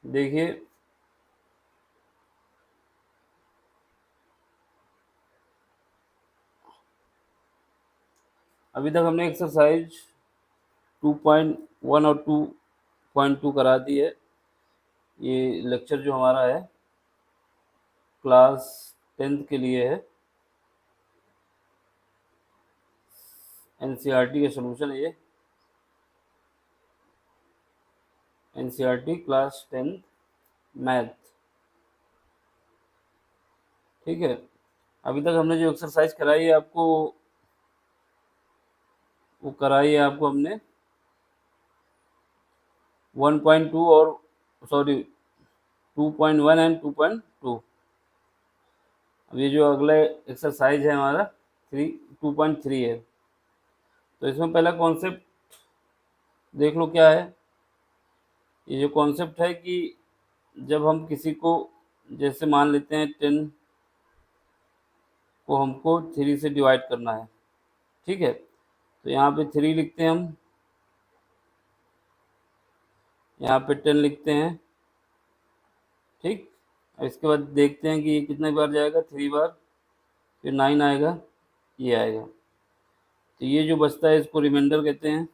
देखिए अभी तक हमने एक्सरसाइज 2.1 और 2.2 करा दी है। ये लेक्चर जो हमारा है क्लास 10th के लिए है। एनसीईआरटी का सॉल्यूशन है ये। NCERT class 10th math. ठीक है, अभी तक हमने जो एक्सरसाइज कराई है आपको, वो कराई है आपको हमने 1.2 और सॉरी 2.1 एंड 2.2। अब ये जो अगला एक्सरसाइज है हमारा 2.3 है। तो इसमें पहला कॉन्सेप्ट देख लो क्या है। ये जो कॉन्सेप्ट है कि जब हम किसी को, जैसे मान लेते हैं 10 को हमको 3 से डिवाइड करना है। ठीक है, तो यहाँ पे 3 लिखते हैं हम, यहाँ पे 10 लिखते हैं। ठीक, अब इसके बाद देखते हैं कि ये कितने बार जाएगा, 3 बार, फिर 9 आएगा, ये आएगा। तो ये जो बचता है इसको रिमाइंडर कहते हैं,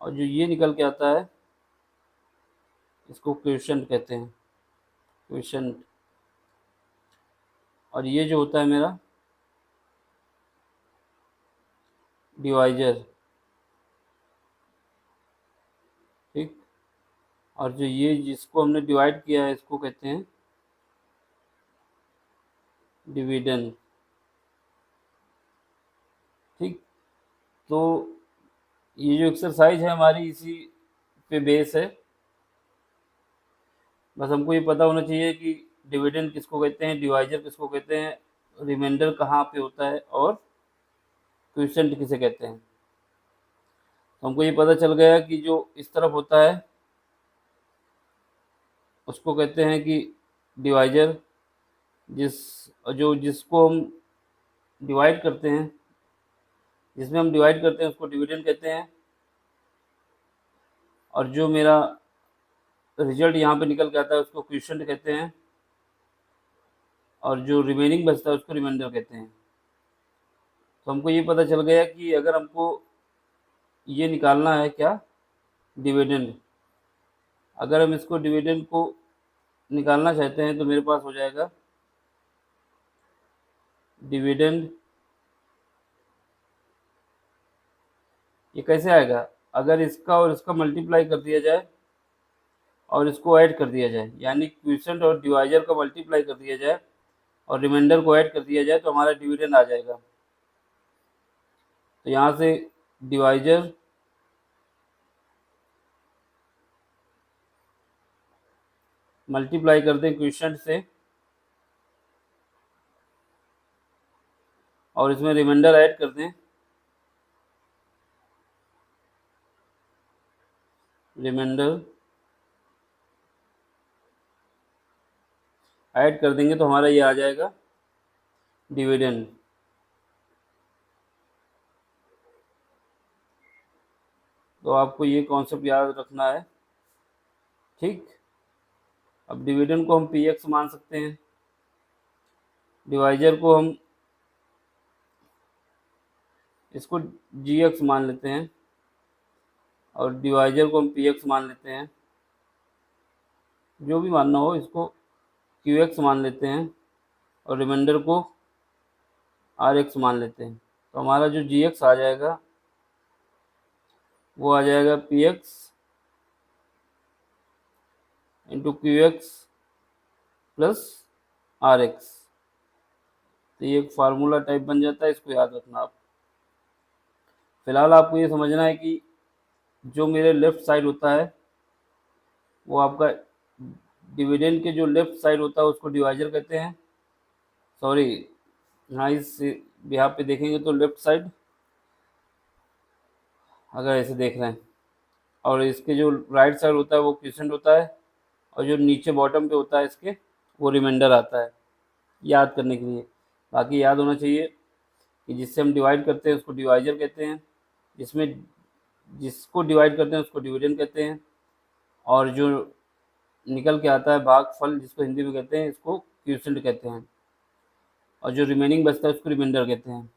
और जो ये निकल के आता है इसको क्वेश्चन कहते हैं, क्वेश्चन। और ये जो होता है मेरा डिवाइजर। ठीक, और जो ये जिसको हमने डिवाइड किया है इसको कहते हैं डिविडेंड। ठीक, तो ये जो एक्सरसाइज है हमारी इसी पे बेस है। बस हमको ये पता होना चाहिए कि डिविडेंड किसको कहते हैं, डिवाइजर किसको कहते हैं, रिमाइंडर कहाँ पे होता है, और क्वोशिएंट किसे कहते हैं। तो हमको ये पता चल गया कि जो इस तरफ होता है उसको कहते हैं कि डिवाइजर, जिस जो जिसको हम डिवाइड करते हैं, जिसमें हम डिवाइड करते हैं उसको डिविडेंड कहते हैं। और जो मेरा रिजल्ट यहाँ पे निकल के आता है उसको क्वोशिएंट कहते हैं, और जो रिमेनिंग बचता है उसको रिमाइंडर कहते हैं। तो हमको ये पता चल गया कि अगर हमको ये निकालना है क्या, डिविडेंड, अगर हम इसको डिविडेंड को निकालना चाहते हैं तो मेरे पास हो जाएगा डिविडेंड। ये कैसे आएगा, अगर इसका और इसका मल्टीप्लाई कर दिया जाए और इसको ऐड कर दिया जाए, यानी क्वोशिएंट और डिवाइजर का मल्टीप्लाई कर दिया जाए और रिमाइंडर को ऐड कर दिया जाए तो हमारा डिविडेंड आ जाएगा। तो यहाँ से डिवाइजर मल्टीप्लाई कर दें क्वोशिएंट से और इसमें रिमाइंडर ऐड कर दें, रिमाइंडर ऐड कर देंगे तो हमारा ये आ जाएगा डिविडेंड। तो आपको ये कॉन्सेप्ट याद रखना है। ठीक, अब डिविडेंड को हम पी एक्स मान सकते हैं, डिवाइजर को हम इसको जी एक्स मान लेते हैं, और डिवाइजर को हम पी एक्स मान लेते हैं, जो भी मानना हो इसको क्यू एक्स मान लेते हैं, और रिमाइंडर को आर एक्स मान लेते हैं। तो हमारा जो जी एक्स आ जाएगा वो आ जाएगा P x into Q x plus R x. तो ये एक फार्मूला टाइप बन जाता है, इसको याद रखना आप। फिलहाल आपको ये समझना है कि जो मेरे लेफ्ट साइड होता है वो आपका डिविडेंड के जो लेफ्ट साइड होता है उसको डिवाइजर कहते हैं। सॉरी, हाँ, इस यहाँ पे देखेंगे तो लेफ्ट साइड, अगर ऐसे देख रहे हैं, और इसके जो राइट साइड होता है वो क्वोशिएंट होता है, और जो नीचे बॉटम पे होता है इसके वो रिमाइंडर आता है, याद करने के लिए। बाकी याद होना चाहिए कि जिससे हम डिवाइड करते हैं उसको डिवाइजर कहते हैं, जिसमें जिसको डिवाइड करते हैं उसको डिविडेंड कहते हैं, और जो निकल के आता है भागफल जिसको हिंदी में कहते हैं, इसको क्वोशिएंट कहते हैं, और जो रिमेनिंग बचता है उसको रिमाइंडर कहते हैं।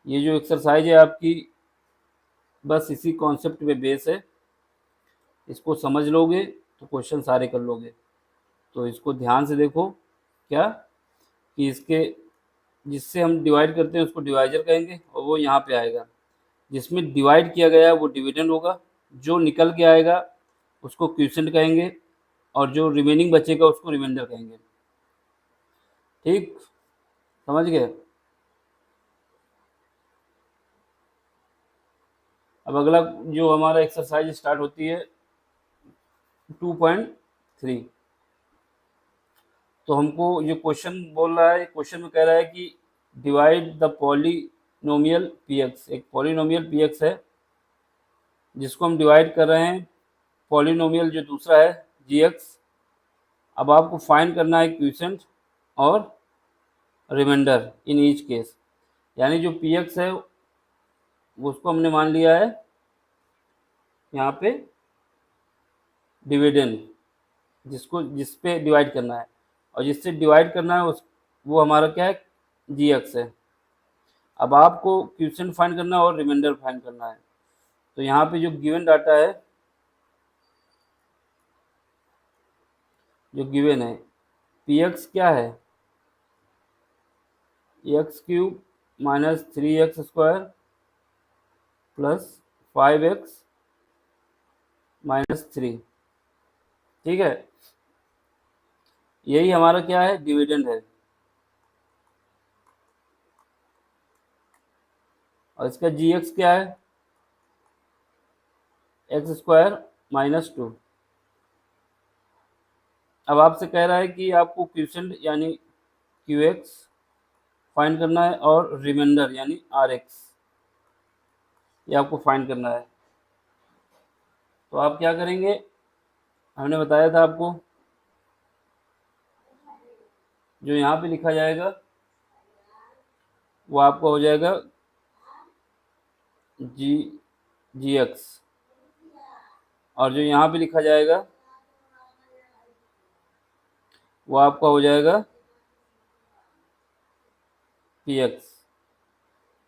ये जो एक्सरसाइज है आपकी बस इसी कॉन्सेप्ट पे बेस है, इसको समझ लोगे तो क्वेश्चन सारे कर लोगे। तो इसको ध्यान से देखो, क्या कि इसके जिससे हम डिवाइड करते हैं उसको डिवाइजर कहेंगे, और वो यहाँ पे आएगा। जिसमें डिवाइड किया गया है वो डिविडेंड होगा, जो निकल के आएगा उसको क्वोशिएंट कहेंगे, और जो रिमेनिंग बचेगा उसको रिमाइंडर कहेंगे। ठीक, समझ गए? अब अगला जो हमारा एक्सरसाइज स्टार्ट होती है 2.3। तो हमको ये क्वेश्चन बोल रहा है, क्वेश्चन में कह रहा है कि divide the polynomial p x. एक पॉलिनोमियल पी एक्स है जिसको हम डिवाइड कर रहे हैं पॉलिनोमियल जो दूसरा है जी एक्स। अब आपको फाइंड करना है क्वोशिएंट और रिमाइंडर इन ईच केस। यानी जो पी एक्स है उसको हमने मान लिया है यहाँ पे डिविडेंड, जिस पे डिवाइड करना है, और जिससे डिवाइड करना है उस वो हमारा क्या है, जी एक्स है। अब आपको क्वोशिएंट फाइंड करना है और रिमाइंडर फाइंड करना है। तो यहाँ पे जो गिवन डाटा है, जो गिवन है पी एक्स क्या है, x cube minus 3x square plus 5x minus 3। ठीक है, यही हमारा क्या है, डिविडेंड है। और इसका जी एक्स क्या है, एक्स स्क्वायर माइनस 2। अब आपसे कह रहा है कि आपको क्वोशिएंट यानी क्यू एक्स फाइंड करना है और रिमाइंडर यानी आर एक्स ये आपको फाइंड करना है। तो आप क्या करेंगे, हमने बताया था आपको, जो यहाँ पे लिखा जाएगा वो आपका हो जाएगा जी जी एक्स, और जो यहाँ पे लिखा जाएगा वो आपका हो जाएगा पी एक्स।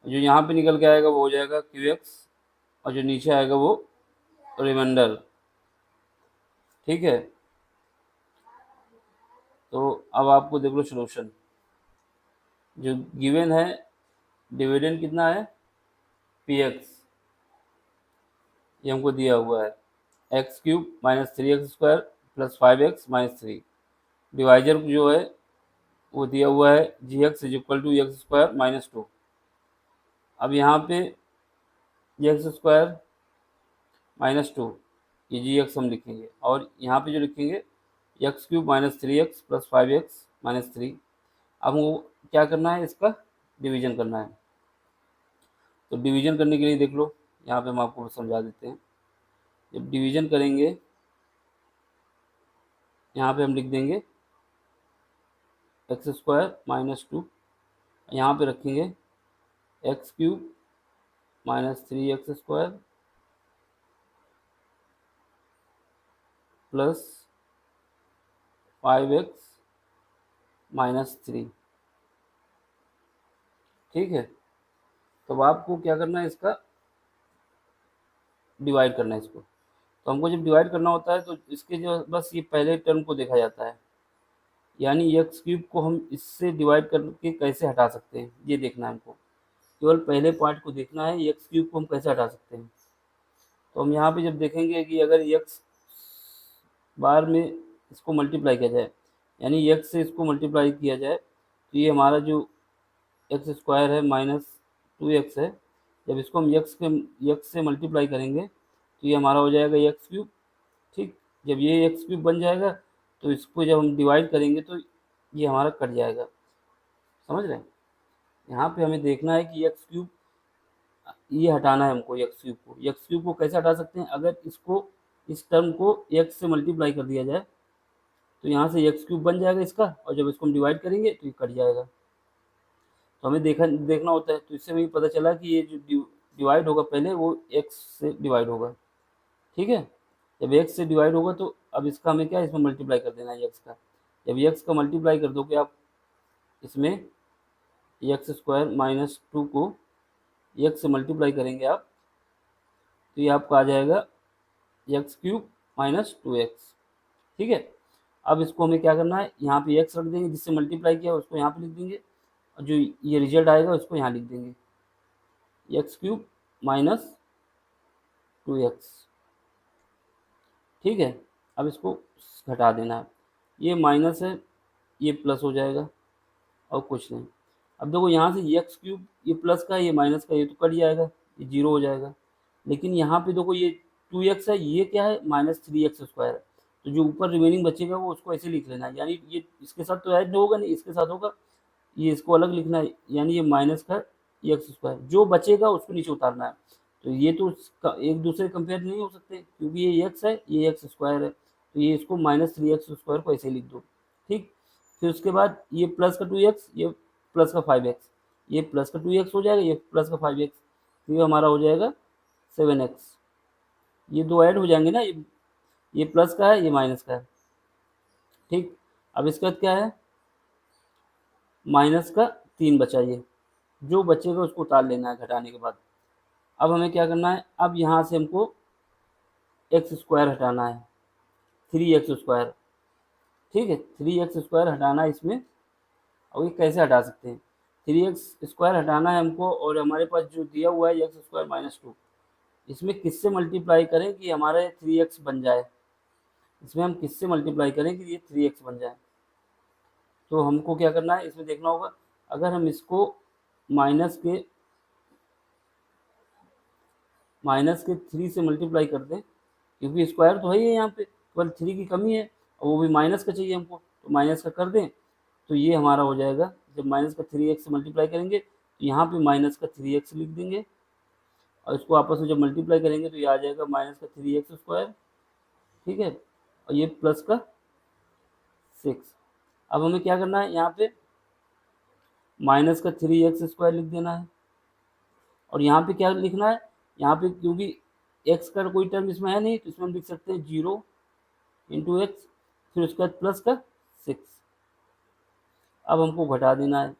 जो यहाँ पे निकल के आएगा वो हो जाएगा क्यू एक्स, और जो नीचे आएगा वो रिमाइंडर। ठीक है, तो अब आपको देख लो सोल्यूशन। जो गिवन है डिविडेंड कितना है, पी एक्स, ये हमको दिया हुआ है x cube minus 3x square plus 5x minus 3। Divisor जो है वो दिया हुआ है g x is equal to x square minus 2। अब यहाँ पे एक्स स्क्वायर माइनस 2 ये जी एक्स हम लिखेंगे, और यहाँ पे जो लिखेंगे x cube minus 3x plus 5x minus 3। अब वो क्या करना है, इसका डिवीजन करना है। तो डिवीजन करने के लिए देख लो, यहाँ पे हम आपको समझा देते हैं। जब डिवीजन करेंगे यहाँ पे हम लिख देंगे एक्स स्क्वायर माइनस 2, यहाँ पे रखेंगे x cube minus 3x square plus 5x minus 3। ठीक है, तो अब आपको क्या करना है, इसका डिवाइड करना है इसको। तो हमको जब डिवाइड करना होता है तो इसके जो बस ये पहले टर्म को देखा जाता है, यानी एक्स क्यूब को हम इससे डिवाइड करके कैसे हटा सकते हैं ये देखना है हमको। केवल पहले पार्ट को देखना है, एक्स क्यूब को हम कैसे हटा सकते हैं। तो हम यहाँ पे जब देखेंगे कि अगर एक्स बार में इसको मल्टीप्लाई किया जाए, यानी एक्स से इसको मल्टीप्लाई किया जाए, तो ये हमारा जो एक्स स्क्वायर है माइनस 2x है, जब इसको हम एक्स से मल्टीप्लाई करेंगे तो ये हमारा हो जाएगा एक्स क्यूब। ठीक, जब ये एक्स क्यूब बन जाएगा तो इसको जब हम डिवाइड करेंगे तो ये हमारा कट जाएगा। समझ रहे हैं? यहाँ पे हमें देखना है कि एक्स क्यूब ये हटाना है हमको। एक्स क्यूब को, एक्स क्यूब को कैसे हटा सकते हैं, अगर इसको इस टर्म को एक्स से मल्टीप्लाई कर दिया जाए तो यहाँ से एक्स क्यूब बन जाएगा इसका, और जब इसको हम डिवाइड करेंगे तो ये कट जाएगा। तो हमें देखना होता है। तो इससे हमें पता चला कि ये जो डिवाइड होगा पहले वो x से डिवाइड होगा, ठीक है। जब x से डिवाइड होगा तो अब इसका हमें क्या है, इसमें मल्टीप्लाई कर देना है x का। जब x का मल्टीप्लाई कर दोगे आप इसमें एक्स स्क्वायर माइनस टू को x से मल्टीप्लाई करेंगे आप, तो ये आपका आ जाएगा x cube minus two x, ठीक है। अब इसको हमें क्या करना है, यहाँ पे x रख देंगे, जिससे मल्टीप्लाई किया उसको यहाँ पे लिख देंगे, और जो ये रिजल्ट आएगा उसको यहाँ लिख देंगे, x cube minus two x, ठीक है। अब इसको घटा देना है, ये माइनस है ये प्लस हो जाएगा और कुछ नहीं। अब देखो यहाँ से एक्स क्यूब, ये प्लस का ये माइनस का ये तो कट जाएगा, ये जीरो हो जाएगा। लेकिन यहाँ पे देखो ये टू एक्स है, ये क्या है माइनस थ्री एक्स स्क्वायर है, तो जो ऊपर रिमेनिंग बचेगा वो उसको ऐसे लिख लेना है, यानी ये इसके साथ तो ऐड होगा नहीं, इसके साथ होगा, ये इसको अलग लिखना है, यानी ये माइनस का एक्स स्क्वायर, जो बचेगा उसको नीचे उतारना है। तो ये तो एक दूसरे कंपेयर नहीं हो सकते, क्योंकि ये एक्स है ये एक्स स्क्वायर है, तो ये इसको माइनस थ्री एक्स स्क्वायर को ऐसे लिख दो, ठीक। फिर उसके बाद ये प्लस का टू एक्स, ये प्लस का फाइव एक्स, ये प्लस का टू एक्स हो जाएगा, ये प्लस का फाइव एक्स, तो ये हमारा हो जाएगा सेवन एक्स। ये दो ऐड हो जाएंगे ना, ये प्लस का है ये माइनस का है, ठीक। अब इसके बाद क्या है, माइनस का तीन बचा, ये जो बचेगा उसको उतार लेना है घटाने के बाद। अब हमें क्या करना है, अब यहाँ से हमको एक्स स्क्वायर हटाना है, थ्री एक्स स्क्वायर, ठीक है। थ्री एक्स स्क्वायर हटाना है इसमें, और ये कैसे हटा सकते हैं, थ्री एक्स स्क्वायर हटाना है हमको, और हमारे पास जो दिया हुआ है एक्स स्क्वायर माइनस टू, इसमें किससे मल्टीप्लाई करें कि हमारे थ्री एक्स बन जाए, इसमें हम किससे मल्टीप्लाई करें कि ये थ्री एक्स बन जाए। तो हमको क्या करना है, इसमें देखना होगा, अगर हम इसको माइनस के थ्री से मल्टीप्लाई कर दें, क्योंकि स्क्वायर तो है ही है यहाँ पे, केवल थ्री की कमी है, और वो भी माइनस का चाहिए हमको, तो माइनस का कर दें, तो ये हमारा हो जाएगा, जब माइनस का थ्री एक्स से मल्टीप्लाई करेंगे तो यहाँ पे माइनस का थ्री एक्स लिख देंगे, और इसको आपस में जब मल्टीप्लाई करेंगे तो ये आ जाएगा माइनस का थ्री एक्स स्क्वायर, ठीक है, और ये प्लस का सिक्स। अब हमें क्या करना है, यहाँ पे माइनस का थ्री एक्स स्क्वायर लिख देना है, और यहाँ पे क्या लिखना है, यहाँ पे क्योंकि एक्स का कोई टर्म इसमें है नहीं, तो इसमें हम लिख सकते हैं जीरो इंटू एक्स, फिर उसके बाद प्लस का सिक्स। अब हमको घटा देना है,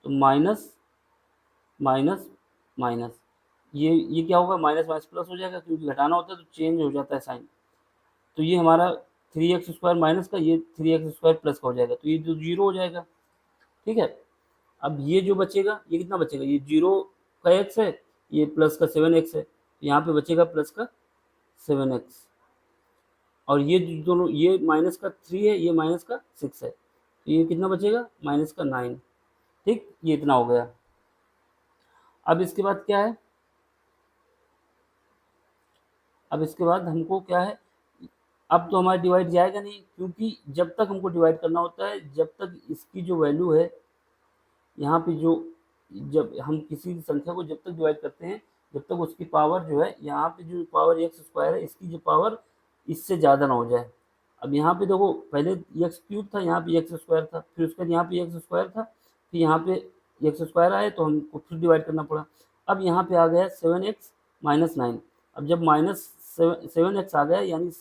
तो माइनस माइनस माइनस, ये क्या होगा, माइनस माइनस प्लस हो जाएगा, क्योंकि घटाना होता है तो चेंज हो जाता है साइन। तो ये हमारा थ्री एक्स स्क्वायर माइनस का, ये थ्री एक्स स्क्वायर प्लस का हो जाएगा, तो ये जो जीरो हो जाएगा, ठीक है। अब ये जो बचेगा ये कितना बचेगा, ये जीरो का एक्स है, ये प्लस का सेवन एक्स है, तो यहाँ पे बचेगा प्लस का सेवन एक्स, और ये दोनों, ये माइनस का थ्री है ये माइनस का सिक्स है, तो ये कितना बचेगा माइनस का नाइन, ठीक। ये इतना हो गया। अब इसके बाद क्या है, अब इसके बाद हमको क्या है, अब तो हमारा डिवाइड जाएगा नहीं, क्योंकि जब तक हमको डिवाइड करना होता है, जब तक इसकी जो वैल्यू है यहाँ पे जो, जब हम किसी संख्या को जब तक डिवाइड करते हैं, जब तक उसकी पावर जो है, यहाँ पे जो पावर एक्स स्क्वायर है इसकी जो पावर इससे ज़्यादा ना हो जाए। अब यहाँ पे देखो पहले एक्स क्यूब था, यहाँ पे एक्स स्क्वायर था, फिर उसके बाद यहाँ पे एक्स स्क्वायर था, फिर यहाँ पे एक्स स्क्वायर आए तो हमको फिर डिवाइड करना पड़ा। अब यहाँ पे आ गया सेवन एक्स माइनस नाइन। अब जब माइनस सेवन एक्स आ गया, यानी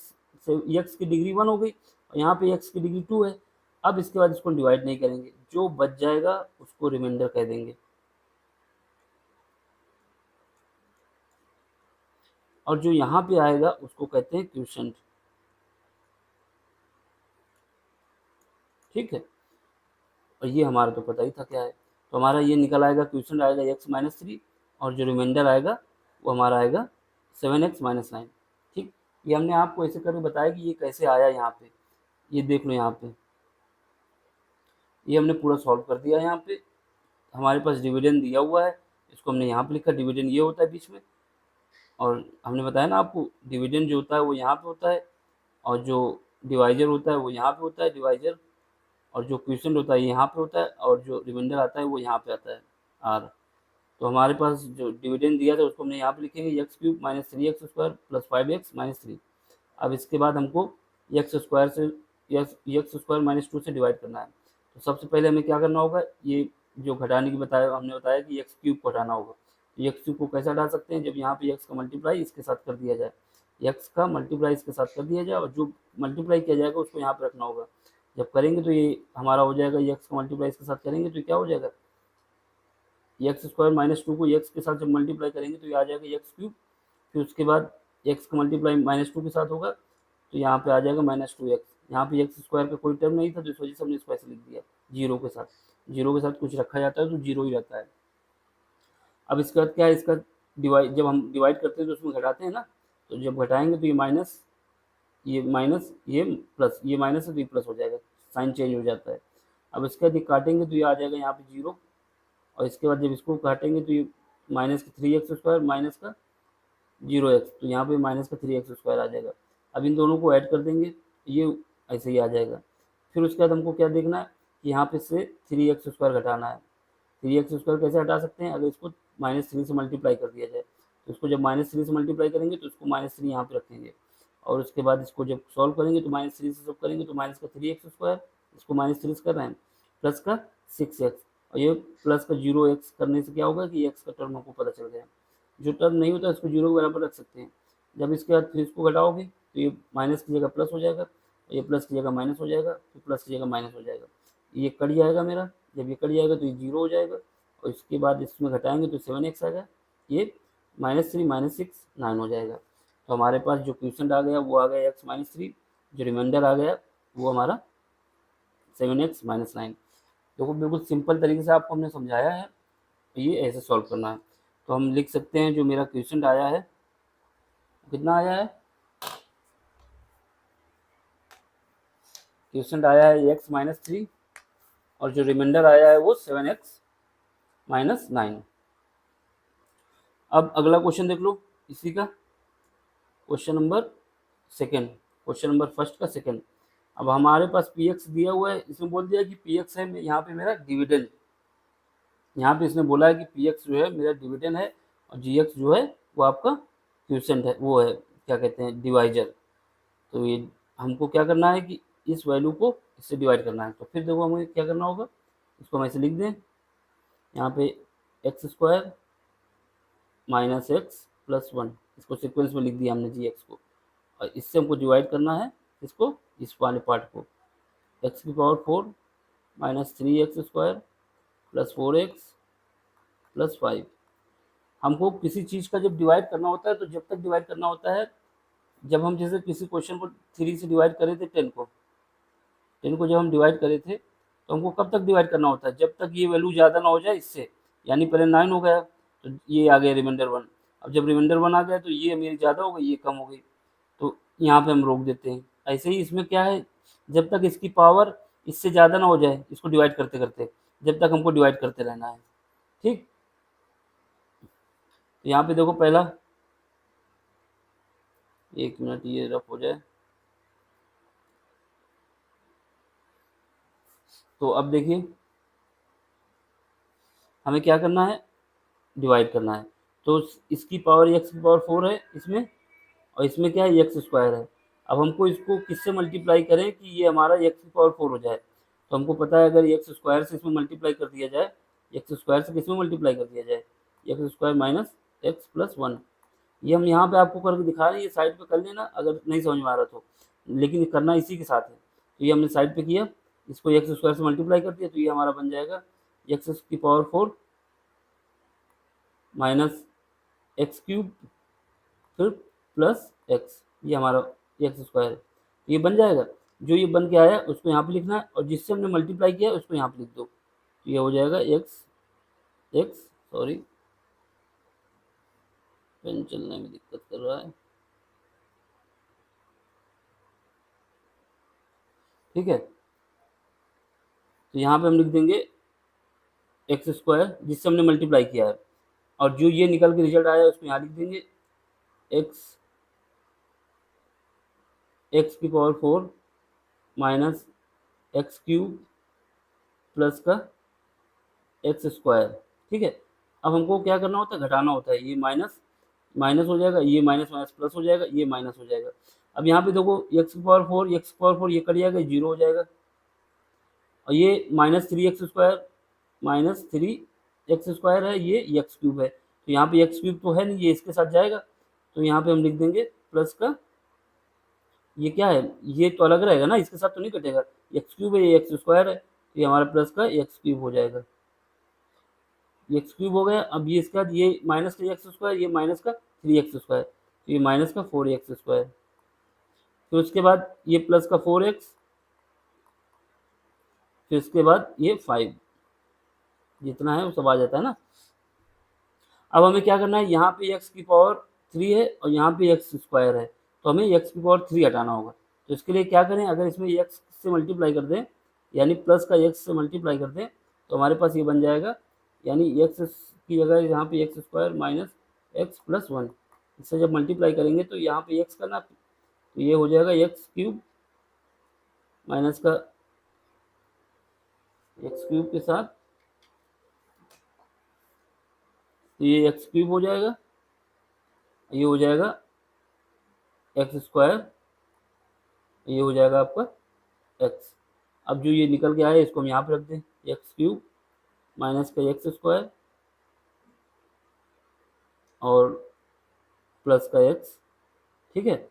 एक्स की डिग्री वन हो गई, और यहाँ पे एक्स की डिग्री टू है। अब इसके बाद इसको डिवाइड नहीं करेंगे, जो बच जाएगा उसको रिमाइंडर कह देंगे, और जो यहाँ पे आएगा उसको कहते हैं क्वोशंट, ठीक है। और ये हमारा तो पता ही था क्या है, तो हमारा ये निकल आएगा, क्वोशंट आएगा एक्स माइनस थ्री, और जो रिमाइंडर आएगा वो हमारा आएगा सेवन एक्स माइनस नाइन, ठीक। ये हमने आपको ऐसे करके बताया कि ये कैसे आया यहाँ पे, ये देख लो यहाँ पे, ये हमने पूरा सॉल्व कर दिया। यहाँ पे हमारे पास डिविडेंड दिया हुआ है, इसको हमने यहाँ पे लिखा, डिविडेंड ये होता है बीच में, और हमने बताया ना आपको डिविडेंड जो होता है वो यहाँ पे होता है, और जो डिवाइजर होता है वो यहाँ पे होता है डिवाइजर, और जो क्वोशंट होता है यहाँ पे होता है, और जो रिमाइंडर आता है वो यहाँ पे आता है आर। तो हमारे पास जो डिविडेंड दिया था उसको हमने यहाँ पे लिखेंगे x cube minus three x square plus five x minus three. अब इसके बाद हमको एक्स स्क्वायर से एक्स स्क्वायर माइनस टू से डिवाइड करना है। तो सबसे पहले हमें क्या करना होगा, ये जो घटाने की बताया हमने बताया कि एक्स क्यूब को हटाना होगा, एक्स क्यूब को कैसे हटा सकते हैं, जब यहाँ पे एक्स का मल्टीप्लाई इसके साथ कर दिया जाए, एक्स का मल्टीप्लाई इसके साथ कर दिया जाए और जो मल्टीप्लाई किया जाएगा उसको यहाँ पे रखना होगा। जब करेंगे तो ये हमारा हो जाएगा, एक्स का मल्टीप्लाई इसके साथ करेंगे तो क्या हो जाएगा, एक्स स्क्वायर माइनस टू को एक्स के साथ जब मल्टीप्लाई करेंगे तो ये आ जाएगा एक्स क्यूब, फिर उसके बाद एक्स का मल्टीप्लाई माइनस टू के साथ होगा तो यहाँ पे आ जाएगा माइनस टू एक्स। यहाँ पे एक्स स्क्वायर का कोई टर्म नहीं था तो इस वजह से हमने इसको ऐसे लिख दिया, जीरो के साथ। जीरो के साथ कुछ रखा जाता है तो जीरो ही रहता है। अब इसके बाद क्या है, इसका डिवाइड, जब हम डिवाइड करते हैं तो उसमें घटाते हैं ना, तो जब घटाएंगे तो ये माइनस, ये माइनस, ये प्लस, ये माइनस है तो ये प्लस हो जाएगा, साइन चेंज हो जाता है। अब इसके बाद काटेंगे तो ये आ जाएगा यहाँ पे जीरो, और इसके बाद जब इसको काटेंगे तो ये माइनस का थ्री एक्स स्क्वायर माइनस का जीरो एक्स, तो यहाँ पे माइनस का थ्री एक्स स्क्वायर आ जाएगा। अब इन दोनों को ऐड कर देंगे, ये ऐसे ही आ जाएगा। फिर उसके बाद हमको क्या देखना है कि यहाँ पे से थ्री एक्स स्क्वायर घटाना है। थ्री एक्स स्क्वायर कैसे हटा सकते हैं, अगर इसको माइनस थ्री से मल्टीप्लाई कर दिया जाए, तो इसको जब माइनस थ्री से मल्टीप्लाई करेंगे तो इसको माइनस थ्री यहाँ पे रखेंगे, और उसके बाद इसको जब सॉल्व करेंगे तो माइनस थ्री से सब करेंगे तो माइनस का थ्री एक्स स्क्वायर, इसको माइनस थ्री से कर रहे हैं, प्लस का सिक्स एक्स, और ये प्लस का जीरो एक्स करने से क्या होगा कि एक्स का टर्म हमको पता चल गया। जो टर्म नहीं होता इसको जीरो के बराबर रख सकते हैं। जब इसके बाद फिर इसको घटाओगे तो ये माइनस की जगह प्लस हो जाएगा, ये प्लस की जगह माइनस हो जाएगा, फिर प्लस की जगह माइनस हो जाएगा, ये कट जाएगा मेरा। जब ये कट जाएगा तो ये जीरो हो जाएगा, और इसके बाद इसमें घटाएंगे तो सेवन एक्स आएगा, ये minus three minus six nine हो जाएगा। तो हमारे पास जो क्वेश्चन आ गया वो आ गया एक्स माइनस थ्री, जो रिमाइंडर आ गया वो हमारा सेवन एक्स माइनस नाइन। देखो बिल्कुल सिंपल तरीके से आपको हमने समझाया है, ये ऐसे सॉल्व करना है। तो हम लिख सकते हैं जो मेरा क्वेश्चन आया है, कितना आया है, क्वेश्चन आया है एक्स माइनस थ्री, और जो रिमाइंडर आया है वो सेवन एक्स माइनस नाइन। अब अगला क्वेश्चन देख लो इसी का, question number second, question number first का सेकेंड। अब हमारे पास पी एक्स दिया हुआ है, इसमें बोल दिया कि पी एक्स है यहाँ पे मेरा डिविडेंड, यहाँ पे इसने बोला है कि पी एक्स जो है मेरा डिविडेंड है, और जी एक्स जो है वो आपका क्वेश्चन है, वो है क्या कहते हैं डिवाइजर। तो ये हमको क्या करना है कि इस वैल्यू को इससे डिवाइड करना है। तो फिर देखो हमें क्या करना होगा, इसको हम ऐसे लिख दें, यहाँ पे x square minus x plus one, इसको सीक्वेंस में लिख दिया हमने जी एक्स को, और इससे हमको डिवाइड करना है इसको, इस वाले पार्ट को, एक्स की power four minus three x square plus four x plus five. हमको किसी चीज़ का जब डिवाइड करना होता है तो जब तक डिवाइड करना होता है, जब हम जैसे किसी क्वेश्चन को थ्री से डिवाइड करे थे टेन को जब हम डिवाइड करे थे तो हमको कब तक डिवाइड करना होता है, जब तक ये वैल्यू ज़्यादा ना हो जाए इससे, यानी पहले नाइन हो गया तो ये आ गया रिमाइंडर वन। अब जब रिमाइंडर वन आ गया तो ये मेरी ज़्यादा हो गई, ये कम हो गई, तो यहाँ पे हम रोक देते हैं। ऐसे ही इसमें क्या है, जब तक इसकी पावर इससे ज़्यादा ना हो जाए इसको डिवाइड करते करते, जब तक हमको डिवाइड करते रहना है। ठीक, तो यहाँ पे देखो पहला, एक मिनट ये रफ हो जाए, तो अब देखिए हमें क्या करना है, डिवाइड करना है। तो इसकी पावर एक्स की पावर फोर है इसमें, और इसमें क्या है एक्स स्क्वायर है। अब हमको इसको किससे मल्टीप्लाई करें कि ये हमारा एक्स की पावर फोर हो जाए, तो हमको पता है अगर एक्स स्क्वायर से इसमें मल्टीप्लाई कर दिया जाए, एक्स स्क्वायर से किसमें मल्टीप्लाई कर दिया जाए, x square minus x plus one. ये हम यहाँ पे आपको करके दिखा रहे हैं, ये साइड पे कर लेना अगर नहीं समझ में आ रहा तो, लेकिन करना इसी के साथ है। तो ये हमने साइड पे किया, इसको एक्स स्क्वायर से मल्टीप्लाई कर दिया तो ये हमारा बन जाएगा एक्स की power four minus x cube फिर प्लस एक्स, ये हमारा एक्स स्क्वायर ये बन जाएगा। जो ये बन के आया उसको यहाँ पे लिखना है, और जिससे हमने मल्टीप्लाई किया उसको यहाँ पे लिख दो, तो ये हो जाएगा एक्स एक्स, सॉरी पेन चलने में दिक्कत कर रहा है, ठीक है। तो यहाँ पे हम लिख देंगे एक्स स्क्वायर जिससे हमने मल्टीप्लाई किया है, और जो ये निकल के रिजल्ट आया उसको यहाँ लिख देंगे एक्स एक्स की power four minus x cube plus का एक्स स्क्वायर, ठीक है। अब हमको क्या करना होता है, घटाना होता है, ये माइनस माइनस हो जाएगा, ये माइनस माइनस प्लस हो जाएगा, ये माइनस हो जाएगा। अब यहाँ पे देखो एक्स की पावर फोर, एक्स की पावर फोर ये कट जाएगा, जीरो हो जाएगा, और ये minus three x square minus three x square है, ये एक्स क्यूब है, तो यहाँ पे एक्स क्यूब तो है नहीं, ये इसके साथ जाएगा, तो यहाँ पे हम लिख देंगे प्लस का, ये क्या है, ये तो अलग रहेगा ना, इसके साथ तो नहीं कटेगा, एक्स क्यूब है, ये एक्स स्क्वायर है, तो ये हमारा प्लस का एक्स क्यूब हो जाएगा, ये एक्स क्यूब हो गया। अब ये इसके बाद ये माइनस का एक्स स्क्वायर, ये माइनस का 3x², तो ये माइनस का 4x², फिर उसके बाद ये प्लस का 4x, फिर उसके बाद ये 5, जितना है वो सब आ जाता है ना। अब हमें क्या करना है, यहाँ पे एक्स की पावर 3 है और यहाँ पे एक्स स्क्वायर है, तो हमें एक्स की पावर 3 हटाना होगा। तो इसके लिए क्या करें, अगर इसमें एक्स से मल्टीप्लाई कर दें, यानी प्लस का एक्स से मल्टीप्लाई कर दें, तो हमारे पास ये बन जाएगा, यानी एक्स की जगह यहाँ पे x square minus x plus 1, इससे जब मल्टीप्लाई करेंगे तो यहाँ पे एक्स करना, तो ये हो जाएगा एक्स क्यूब माइनस का एक्स क्यूब के साथ, तो ये एक्स क्यूब हो जाएगा, ये हो जाएगा एक्स स्क्वायर, ये हो जाएगा आपका एक्स। अब जो ये निकल के आया इसको हम यहाँ पे रख दें, एक्स क्यूब माइनस का एक्स स्क्वायर और प्लस का एक्स, ठीक है,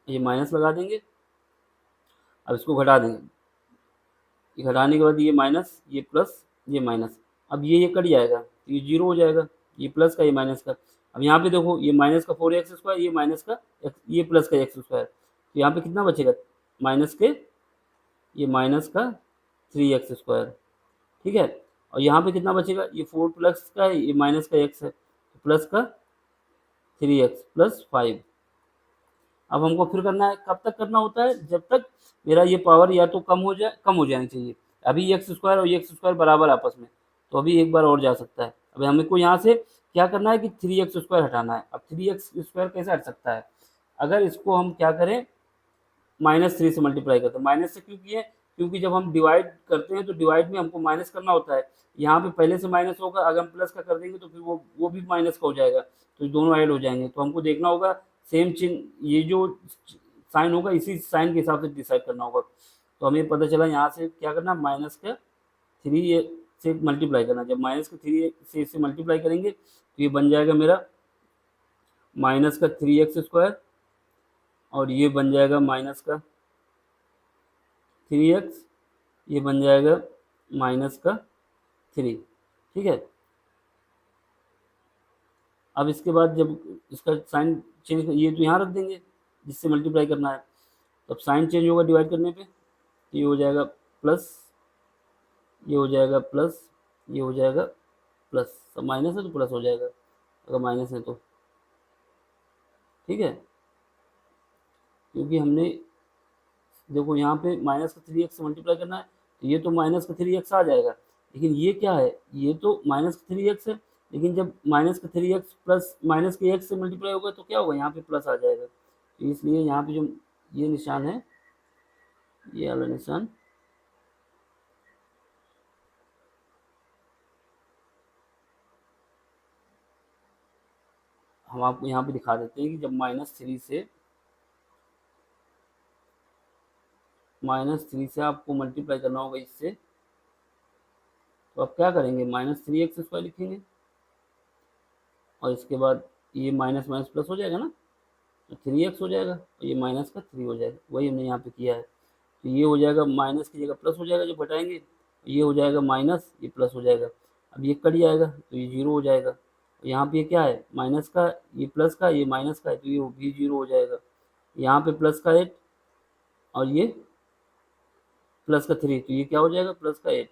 ये माइनस लगा देंगे। अब इसको घटा देंगे, ये घटाने के बाद ये माइनस, ये प्लस, ये माइनस, अब ये कट जाएगा, तो ये जीरो हो जाएगा, ये प्लस का, ये माइनस का। अब यहाँ पे देखो, ये माइनस का 4x², ये माइनस का ये प्लस का x², तो यहाँ पे कितना बचेगा, माइनस के, ये माइनस का 3x², ठीक है, और यहाँ पे कितना बचेगा, ये 4 प्लस का है, ये माइनस का x है, तो प्लस का 3x प्लस 5। अब हमको फिर करना है, कब तक करना होता है, जब तक मेरा ये पावर या तो कम हो जानी चाहिए। अभी x² और x² बराबर आपस में, तो अभी एक बार और जा सकता है। अभी हमको यहाँ से क्या करना है कि 3x² हटाना है। अब 3x² कैसे हट सकता है, अगर इसको हम क्या करें, -3 से मल्टीप्लाई करते हैं। माइनस से क्यों किए, क्योंकि जब हम डिवाइड करते हैं तो डिवाइड में हमको माइनस करना होता है, यहाँ पे पहले से माइनस होगा, अगर हम प्लस का कर देंगे तो फिर वो भी माइनस का हो जाएगा, तो दोनों ऐड हो जाएंगे। तो हमको देखना होगा सेम चिन्ह, ये जो साइन होगा इसी साइन के हिसाब से डिसाइड करना होगा। तो हमें पता चला यहाँ से क्या करना, माइनस का 3 से मल्टीप्लाई करना। जब माइनस का 3 से इसे मल्टीप्लाई करेंगे तो ये बन जाएगा मेरा माइनस का 3x², और ये बन जाएगा माइनस का 3x, ये बन जाएगा माइनस का 3, ठीक है। अब इसके बाद जब इसका साइन चेंज, ये तो यहाँ रख देंगे जिससे मल्टीप्लाई करना है, तब साइन चेंज होगा डिवाइड करने पे, ये हो जाएगा प्लस, ये हो जाएगा प्लस, ये हो जाएगा प्लस, सब माइनस है तो प्लस हो जाएगा, अगर माइनस है तो, ठीक है। क्योंकि हमने देखो यहाँ पे माइनस का 3x से मल्टीप्लाई करना है, तो ये तो माइनस का 3x आ जाएगा, लेकिन ये क्या है, ये तो माइनस का 3x है, लेकिन जब माइनस का 3x प्लस माइनस के x से मल्टीप्लाई होगा तो क्या होगा, यहाँ पे प्लस आ जाएगा। तो इसलिए यहाँ पे जो ये निशान है, ये वाला निशान, हम आपको यहाँ पे दिखा देते हैं कि जब -3 से आपको मल्टीप्लाई करना होगा इससे, तो आप क्या करेंगे, -3x² लिखेंगे, और इसके बाद ये माइनस माइनस प्लस हो जाएगा ना, तो 3x हो जाएगा, और ये माइनस का 3 हो जाएगा, वही हमने यहाँ पे किया है। तो ये हो जाएगा माइनस की जगह प्लस हो जाएगा जब घटाएंगे, ये हो जाएगा माइनस, ये प्लस हो जाएगा, अब ये कट जाएगा तो ये जीरो हो जाएगा। यहाँ पे क्या है, माइनस का, ये प्लस का, ये माइनस का है, तो ये भी जीरो हो जाएगा। यहाँ पे प्लस का 8 और ये प्लस का 3, तो ये क्या हो जाएगा, प्लस का 8।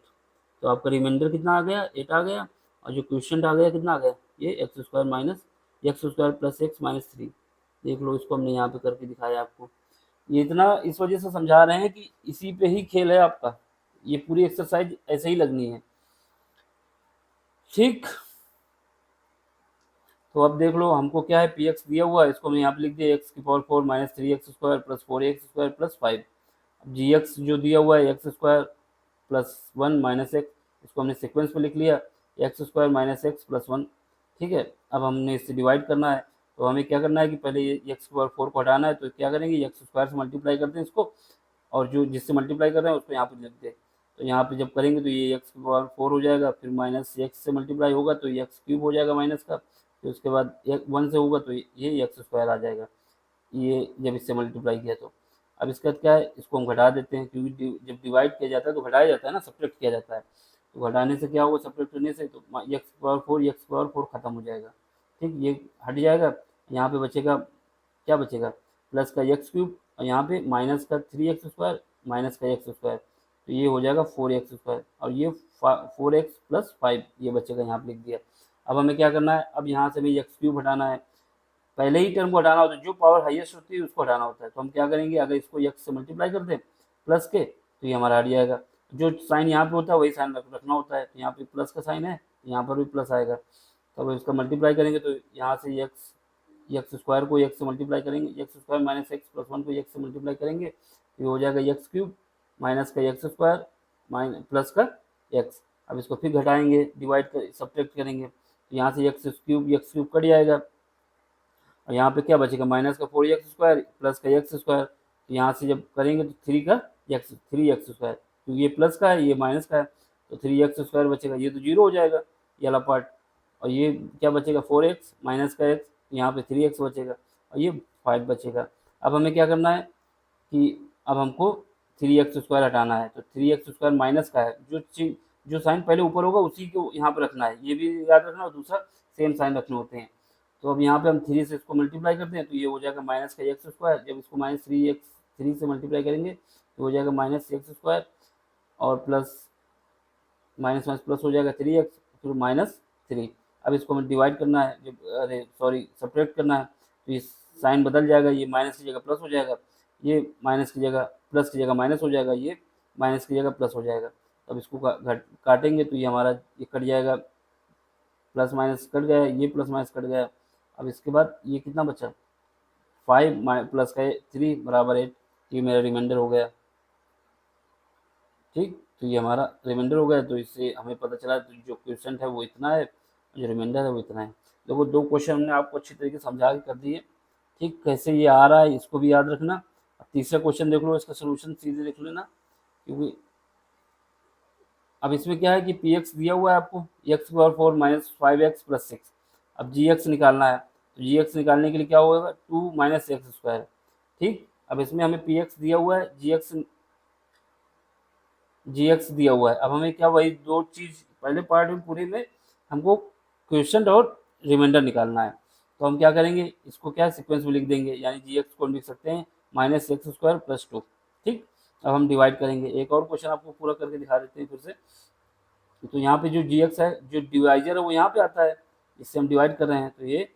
तो आपका रिमाइंडर कितना आ गया, 8 आ गया, और जो क्वेश्चन आ गया कितना आ गया, ये x² minus x² plus x minus 3। देख लो, इसको हमने यहाँ पे करके दिखाया आपको। ये इतना इस वजह से समझा रहे हैं कि इसी पे ही खेल है आपका, ये पूरी एक्सरसाइज ऐसे ही लगनी है, ठीक। तो अब देख लो, हमको क्या है, पी एक्स दिया हुआ है, इसको हमने यहाँ पे लिख दिया एक्स की power 4 minus 3x² plus 4x² plus 5। अब जी एक्स जो दिया हुआ है x² प्लस 1 माइनस एक्स, इसको हमने सीक्वेंस में लिख लिया, x² माइनस एक्स प्लस 1, ठीक है। अब हमने इससे डिवाइड करना है, तो हमें क्या करना है कि पहले ये x की पावर 4 को हटाना है, तो क्या करेंगे, x² से मल्टीप्लाई करते हैं इसको, और जो जिससे मल्टीप्लाई कर रहे हैं उसको यहाँ पर लिख दें। तो यहाँ पे जब करेंगे तो ये एक्स की पावर 4 हो जाएगा, फिर माइनस एक्स से मल्टीप्लाई होगा तो ये एक्स क्यूब हो जाएगा माइनस का, फिर उसके बाद एक 1 से होगा तो ये एक्स स्क्वायर आ जाएगा, ये जब इससे मल्टीप्लाई किया तो। अब इसके बाद क्या है, इसको हम घटा देते हैं, क्योंकि जब डिवाइड किया जाता है तो घटाया जाता है ना, सब्ट्रैक्ट किया जाता है। तो घटाने से क्या होगा, सब्ट्रैक्ट करने से तो एक्स पावर 4 एक्स पावर 4 खत्म हो जाएगा, ठीक, ये हट जाएगा। यहाँ पे बचेगा, क्या बचेगा, प्लस का एक्स क्यूब, और यहाँ पे माइनस का 3x² माइनस का एक्स स्क्वायर, तो ये हो जाएगा 4x², और ये 4x + 5 ये बचेगा, यहाँ पे लिख दिया। अब हमें क्या करना है, अब यहाँ से भी एक्स क्यूब हटाना है, पहले ही टर्म को हटाना होता है, जो पावर हाईएस्ट होती है उसको हटाना होता है। तो हम क्या करेंगे, अगर इसको एक्स से मल्टीप्लाई कर दें प्लस के, तो ये हमारा हट जाएगा। जो साइन यहाँ पे होता है वही साइन रखना होता है, तो यहाँ पे प्लस का साइन है, यहाँ पर भी प्लस आएगा। तो अब इसका मल्टीप्लाई करेंगे तो यहाँ से एक्स स्क्वायर को एक्स से मल्टीप्लाई करेंगे, x square minus x plus 1 को एक्स से मल्टीप्लाई करेंगे, तो ये हो जाएगा एक्स क्यूब माइनस का एक्स स्क्वायर माइनस प्लस का एक्स। अब इसको फिर घटाएंगे, डिवाइड कर सब्ट्रैक्ट करेंगे, तो यहाँ से एक्स क्यूब कट जाएगा, और यहाँ पे क्या बचेगा, माइनस का 4x² प्लस का एक्स स्क्वायर, तो यहाँ से जब करेंगे तो 3x² क्योंकि ये प्लस का है ये माइनस का है, तो 3x² बचेगा, ये तो जीरो हो जाएगा ये वाला पार्ट, और ये क्या बचेगा 4x माइनस का x, यहाँ पे 3x बचेगा, और ये 5 बचेगा। अब हमें क्या करना है कि अब हमको 3x² हटाना है, तो 3x² माइनस का है, जो साइन पहले ऊपर होगा उसी को यहाँ पर रखना है, ये भी याद रखना, और दूसरा सेम साइन रखने होते हैं। तो अब यहाँ पे हम 3 से इसको मल्टीप्लाई करते हैं, तो ये हो जाएगा माइनस का x², जब इसको -3 से मल्टीप्लाई करेंगे तो हो जाएगा -x², और प्लस माइनस माइनस प्लस हो जाएगा 3x, फिर -3। अब इसको हमें डिवाइड करना है, जब अरे सॉरी सब्ट्रैक्ट करना है, तो ये साइन बदल जाएगा, ये माइनस की जगह प्लस हो जाएगा, ये माइनस की जगह प्लस की जगह माइनस हो जाएगा, ये माइनस की जगह प्लस हो जाएगा। अब इसको काटेंगे तो ये हमारा ये कट जाएगा, प्लस माइनस कट गया, ये प्लस माइनस कट गया। अब इसके बाद ये कितना बचा, 5 प्लस का 3 बराबर 8, ये मेरा रिमाइंडर हो गया, ठीक। तो ये हमारा रिमाइंडर हो गया, तो इससे हमें पता चला तो जो क्वेश्चन है वो इतना है, जो रिमाइंडर है वो इतना है। देखो 2 क्वेश्चन हमने आपको अच्छी तरीके से समझा के कर दिए, ठीक, कैसे ये आ रहा है इसको भी याद रखना। तीसरा क्वेश्चन देख लो, इसका सोल्यूशन सीधे देख लेना, क्योंकि अब इसमें क्या है कि पी एक्स दिया हुआ है आपको, एक्स पावर 4 माइनस 5x + 6। अब जी एक्स निकालना है, तो जी एक्स निकालने के लिए क्या होगा, 2 माइनस एक्स स्क्वायर, ठीक। अब इसमें हमें पी एक्स दिया हुआ है, जी एक्स दिया हुआ है। अब हमें क्या, वही दो चीज़ पहले पार्ट में पूरे में हमको क्वेश्चन और रिमाइंडर निकालना है। तो हम क्या करेंगे, इसको क्या सीक्वेंस में लिख देंगे, यानी जी एक्स को लिख सकते हैं -x² + 2, ठीक। अब हम डिवाइड करेंगे, एक और क्वेश्चन आपको पूरा करके दिखा देते हैं फिर से। तो यहाँ पे जो जी एक्स है, जो डिवाइजर है वो यहाँ पे आता है, इससे हम डिवाइड कर रहे हैं, तो ये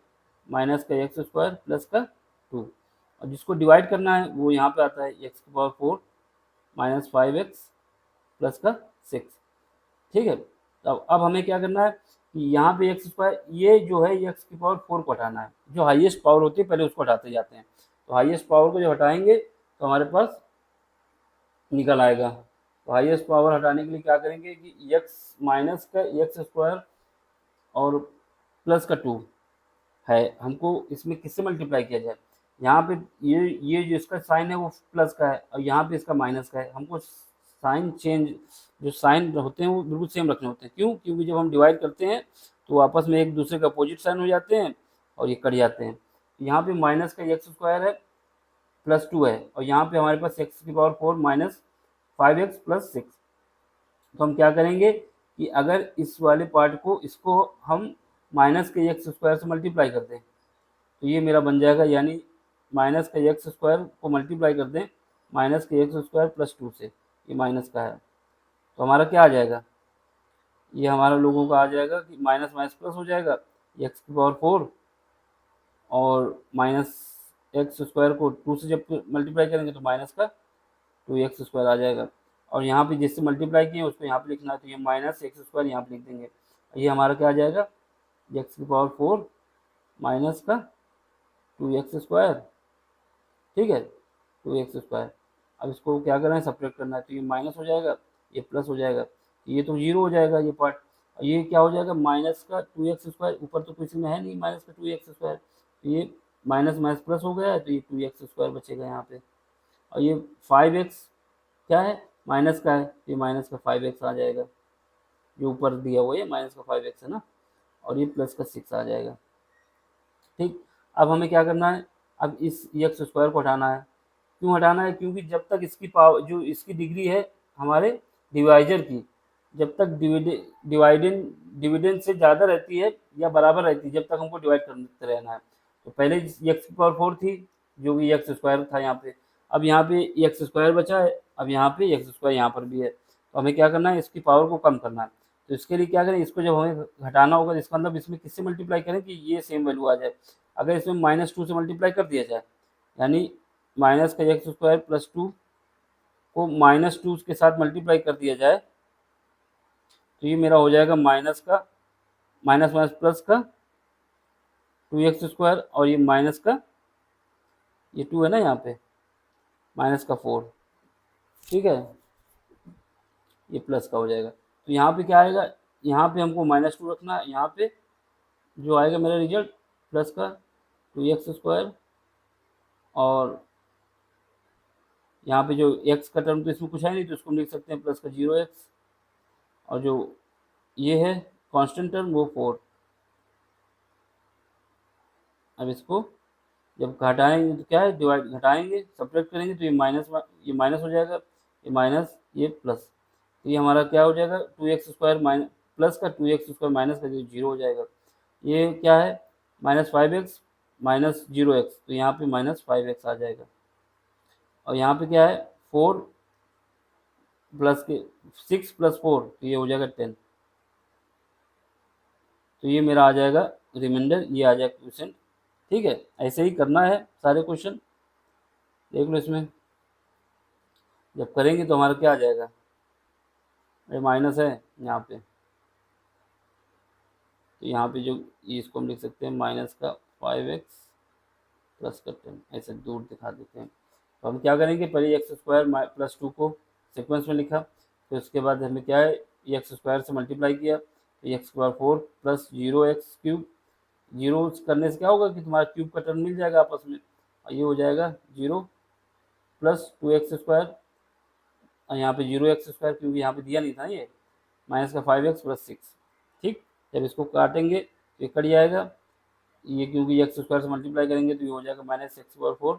माइनस का x² प्लस का 2, और जिसको डिवाइड करना है वो यहाँ पे आता है x⁴ माइनस 5x प्लस का 6, ठीक है। तो अब हमें क्या करना है कि यहाँ पे x², ये जो है x⁴ को हटाना है, जो हाईएस्ट पावर होती है पहले उसको हटाते जाते हैं। तो हाईएस्ट पावर को जब हटाएंगे तो हमारे पास निकल आएगा। तो हाईएस्ट पावर हटाने के लिए क्या करेंगे कि x माइनस का x² और प्लस का 2 है, हमको इसमें किससे मल्टीप्लाई किया जाए, यहाँ पे ये जो इसका साइन है वो प्लस का है, और यहाँ पे इसका माइनस का है। हमको साइन चेंज, जो साइन होते हैं वो बिल्कुल सेम रखने होते हैं, क्यों, क्योंकि जब हम डिवाइड करते हैं तो आपस में एक दूसरे का अपोजिट साइन हो जाते हैं और ये कट जाते हैं। यहाँ पे माइनस का x² है प्लस 2 है, और यहाँ पे हमारे पास x⁴ माइनस 5x प्लस 6। तो हम क्या करेंगे कि अगर इस वाले पार्ट को, इसको हम माइनस के x² से मल्टीप्लाई कर दें, तो ये मेरा बन जाएगा, यानी माइनस का x² को मल्टीप्लाई कर दें माइनस के x² प्लस 2 से, ये माइनस का है, तो हमारा क्या आ जाएगा, ये हमारा लोगों का आ जाएगा कि माइनस माइनस प्लस हो जाएगा, x⁴ और माइनस x² को 2 से जब मल्टीप्लाई करेंगे तो माइनस का 2x² आ जाएगा, और यहाँ पे जिससे मल्टीप्लाई किए उसको यहाँ पे लिखना है, तो ये -x² यहाँ पे लिख देंगे, ये हमारा क्या आ जाएगा, x⁴ माइनस का 2x², ठीक है, 2x²। अब इसको क्या करना है, सब्ट्रैक्ट करना है, तो ये माइनस हो जाएगा, ये प्लस हो जाएगा, ये तो जीरो हो जाएगा ये पार्ट, ये क्या हो जाएगा, माइनस का 2x², ऊपर तो किसी में है नहीं माइनस का 2x², तो ये माइनस माइनस प्लस हो गया है, तो ये 2x² बचेगा यहाँ पे, और ये 5x क्या है, माइनस का है, ये माइनस का 5x आ जाएगा, जो ऊपर दिया हुआ है माइनस का 5x है ना, और ये प्लस का 6 आ जाएगा। ठीक, अब हमें क्या करना है, अब इस एक्स स्क्वायर को हटाना है। क्यों हटाना है, क्योंकि जब तक इसकी पावर, जो इसकी डिग्री है हमारे डिवाइजर की, जब तक डिवाइडेंड डिविडेंड से ज़्यादा रहती है या बराबर रहती है, जब तक हमको डिवाइड करते रहना है। तो पहले एक्स की पावर 4 थी, जो कि एक्स स्क्वायर था यहाँ पे, अब यहाँ पे एक्स स्क्वायर बचा है, अब यहाँ पे एक्स स्क्वायर यहाँ पर भी है, तो हमें क्या करना है, इसकी पावर को कम करना है। तो इसके लिए क्या करें, इसको जब हमें घटाना होगा, इसका मतलब इसमें किससे मल्टीप्लाई करें कि ये सेम वैल्यू आ जाए। अगर इसमें -2 से मल्टीप्लाई कर दिया जाए, यानी माइनस का एक्स स्क्वायर प्लस 2 को -2 के साथ मल्टीप्लाई कर दिया जाए, तो ये मेरा हो जाएगा माइनस का माइनस माइनस प्लस का 2x स्क्वायर, और ये माइनस का, ये 2 है ना यहाँ पे, माइनस का 4, ठीक है, ये प्लस का हो जाएगा। तो यहाँ पे क्या आएगा, यहाँ पे हमको -2 रखना है, यहाँ पे जो आएगा मेरा रिजल्ट प्लस का 2x स्क्वायर, और यहाँ पे जो x का टर्म तो इसमें कुछ है नहीं, तो इसको हम लिख सकते हैं प्लस का 0x, और जो ये है कांस्टेंट टर्म वो 4। अब इसको जब घटाएंगे तो क्या है, डिवाइड घटाएंगे सब्ट्रैक्ट करेंगे, तो ये माइनस हो जाएगा, ये माइनस, ये प्लस, तो ये हमारा क्या हो जाएगा, 2x स्क्वायर माइनस प्लस का 2x स्क्वायर माइनस का 0 हो जाएगा। ये क्या है, -5x माइनस 0x, तो यहाँ पे -5x आ जाएगा। और यहाँ पे क्या है, 4 प्लस के 6 प्लस 4, तो ये हो जाएगा 10। तो ये मेरा आ जाएगा रिमाइंडर, ये आ जाएगा क्वेश्चन। ठीक है, ऐसे ही करना है सारे क्वेश्चन, देख लो इसमें जब करेंगे तो हमारा क्या आ जाएगा, ये माइनस है यहाँ पे, तो यहाँ पे जो इसको हम लिख सकते हैं माइनस का 5x प्लस का 10, ऐसे दूर दिखा देते हैं। तो हम क्या करेंगे, पहले एक्स स्क्वायर प्लस 2 को सीक्वेंस में लिखा, फिर उसके बाद हमें क्या है, एक्स स्क्वायर से मल्टीप्लाई किया, तो x square 4 plus 0x cube, zero करने से क्या होगा कि तुम्हारा क्यूब का टर्म मिल जाएगा आपस में, और ये हो जाएगा 0 प्लस 2x स्क्वायर, और यहाँ पे 0x स्क्वायर क्योंकि यहाँ पे दिया नहीं था, ये माइनस का 5x प्लस 6। ठीक, जब इसको काटेंगे तो ये कट जाएगा, ये क्योंकि एक्स स्क्वायर से मल्टीप्लाई करेंगे तो ये हो जाएगा -x/4